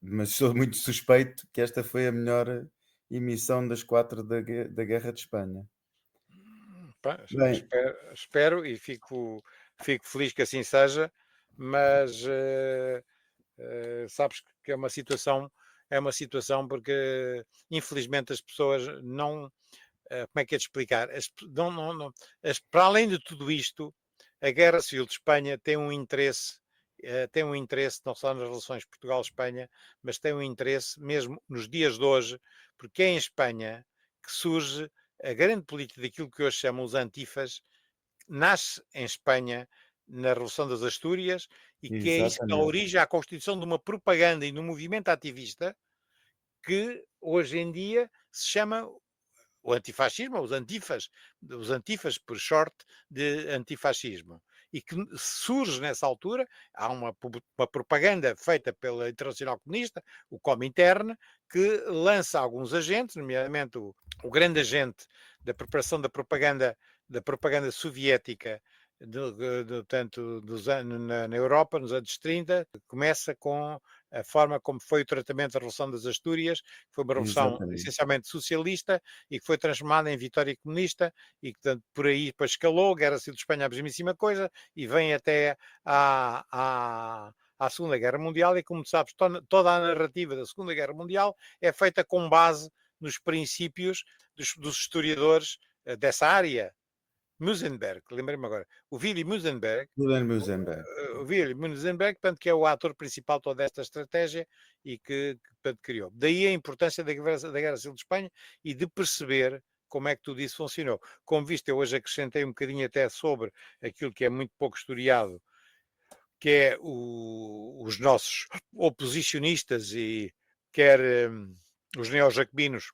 mas sou muito suspeito que esta foi a melhor emissão das 4 da Guerra de Espanha. pá, Bem, espero e fico feliz que assim seja, mas sabes que é uma situação porque infelizmente as pessoas não, como é que é de explicar? Para além de tudo isto, a Guerra Civil de Espanha tem um interesse não só nas relações Portugal-Espanha, mas tem um interesse mesmo nos dias de hoje, porque é em Espanha que surge a grande política daquilo que hoje chamam os antifas, nasce em Espanha na Revolução das Astúrias e que é isso que dá exatamente. origem à constituição de uma propaganda e de um movimento ativista que hoje em dia se chama o antifascismo, os antifas por short de antifascismo. E que surge nessa altura, há uma propaganda feita pela Internacional Comunista, o Comintern, que lança alguns agentes, nomeadamente o grande agente da preparação da propaganda soviética, tanto na Europa, nos anos 30, começa com a forma como foi o tratamento da Revolução das Astúrias, que foi uma revolução Exatamente. essencialmente socialista e que foi transformada em vitória comunista e que portanto, por aí depois escalou, Guerra Civil de Espanha a mesmíssima coisa e vem até à Segunda Guerra Mundial e como tu sabes, toda a narrativa da Segunda Guerra Mundial é feita com base nos princípios dos historiadores dessa área. Musenberg, lembrei-me agora, o Willy Musenberg, Julian Musenberg. o Willy Musenberg, portanto, que é o ator principal de toda esta estratégia e que portanto, criou. Daí a importância da Guerra Civil de Espanha e de perceber como é que tudo isso funcionou. Como viste, eu hoje acrescentei um bocadinho até sobre aquilo que é muito pouco historiado, que é os nossos oposicionistas e quer os neojacobinos,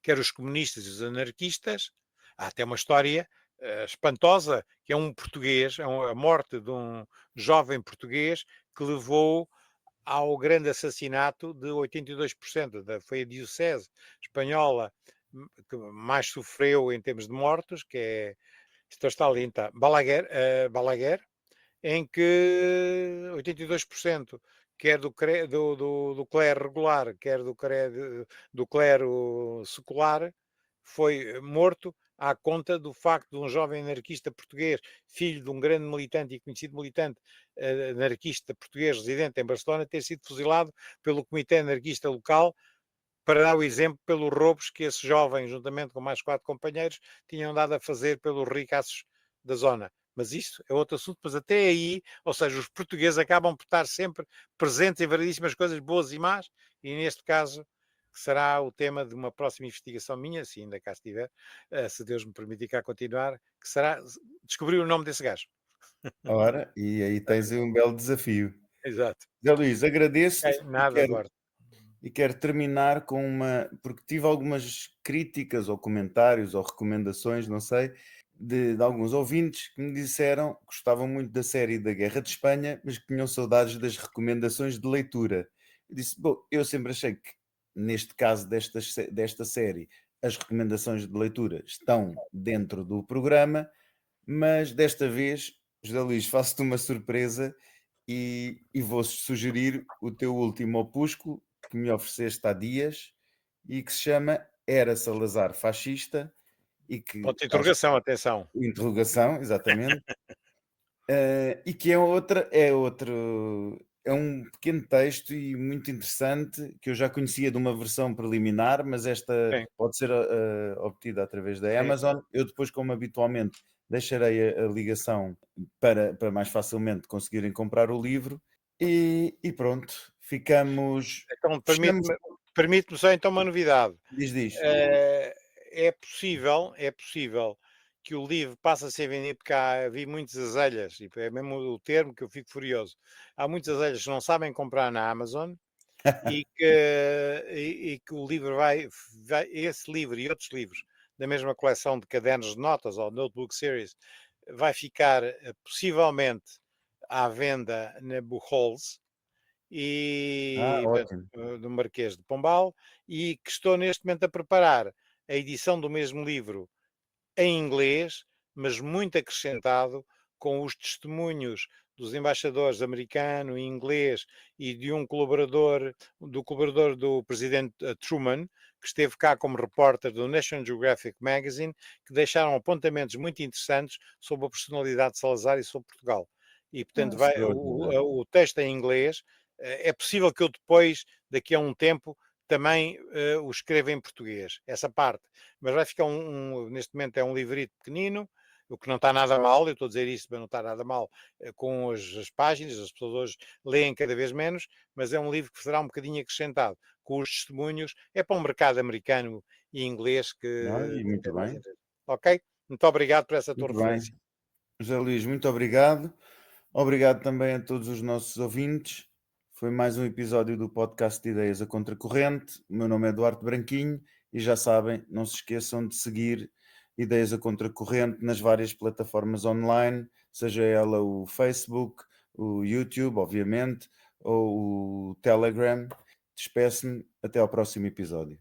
quer os comunistas e os anarquistas. Há até uma história espantosa, que é um português, a morte de um jovem português que levou ao grande assassinato de 82%. Foi a diocese espanhola que mais sofreu em termos de mortos, que é Então está ali, está. Balaguer, Balaguer, em que 82%, quer do clero regular, quer do clero secular, foi morto à conta do facto de um jovem anarquista português, filho de um grande militante e conhecido militante anarquista português residente em Barcelona, ter sido fuzilado pelo comitê anarquista local, para dar o exemplo pelos roubos que esse jovem, juntamente com mais 4 companheiros, tinham dado a fazer pelos ricaços da zona. Mas isso é outro assunto, mas até aí, ou seja, os portugueses acabam por estar sempre presentes em variedíssimas coisas boas e más, e neste caso será o tema de uma próxima investigação minha, se ainda cá estiver, se Deus me permitir cá continuar, que será descobrir o nome desse gajo. Ora, e aí tens aí um belo desafio. Exato. Zé Luís, agradeço-te e Nada, Duarte. quero terminar com porque tive algumas críticas ou comentários ou recomendações, não sei, de alguns ouvintes que me disseram que gostavam muito da série da Guerra de Espanha, mas que tinham saudades das recomendações de leitura. Eu disse, bom, eu sempre achei que, neste caso desta série, as recomendações de leitura estão dentro do programa, mas desta vez, José Luís, faço-te uma surpresa e vou sugerir o teu último opúsculo que me ofereceste há dias e que se chama Era Salazar Fascista e que Ponto de acho interrogação, atenção. que interrogação, exatamente, e que é um pequeno texto e muito interessante que eu já conhecia de uma versão preliminar, mas esta Sim, pode ser obtida através da sim. Amazon. Eu depois, como habitualmente, deixarei a ligação para mais facilmente conseguirem comprar o livro e pronto, Então, fechamos, permite-me só então uma novidade. diz. É possível que o livro passe a ser vendido, porque vi muitas azelhas, e é mesmo o termo que eu fico furioso. Há muitas azelhas que não sabem comprar na Amazon e que o livro esse livro e outros livros da mesma coleção de cadernos de notas ou Notebook Series, vai ficar possivelmente à venda na Buchholz Ah, e portanto, ótimo. do Marquês de Pombal, e que estou neste momento a preparar a edição do mesmo livro em inglês, mas muito acrescentado, com os testemunhos dos embaixadores americano e inglês e de um colaborador do presidente Truman, que esteve cá como repórter do National Geographic Magazine, que deixaram apontamentos muito interessantes sobre a personalidade de Salazar e sobre Portugal. E, portanto, Extraordinário. o texto em inglês, é possível que eu depois, daqui a um tempo, também o escreva em português, essa parte. Mas vai ficar neste momento é um livrito pequenino, o que não está nada mal, eu estou a dizer isso, mas não está nada mal com as páginas, as pessoas hoje leem cada vez menos, mas é um livro que será um bocadinho acrescentado, com os testemunhos, é para o mercado americano e inglês Olha, que muito tem mais bem, interesse. Ok? Muito obrigado por essa tua muito bem. referência. José Luís, muito obrigado. Obrigado também a todos os nossos ouvintes. Foi mais um episódio do podcast de Ideias a Contracorrente. O meu nome é Eduardo Branquinho e já sabem, não se esqueçam de seguir Ideias a Contracorrente nas várias plataformas online, seja ela o Facebook, o YouTube, obviamente, ou o Telegram. Despeço-me, até ao próximo episódio.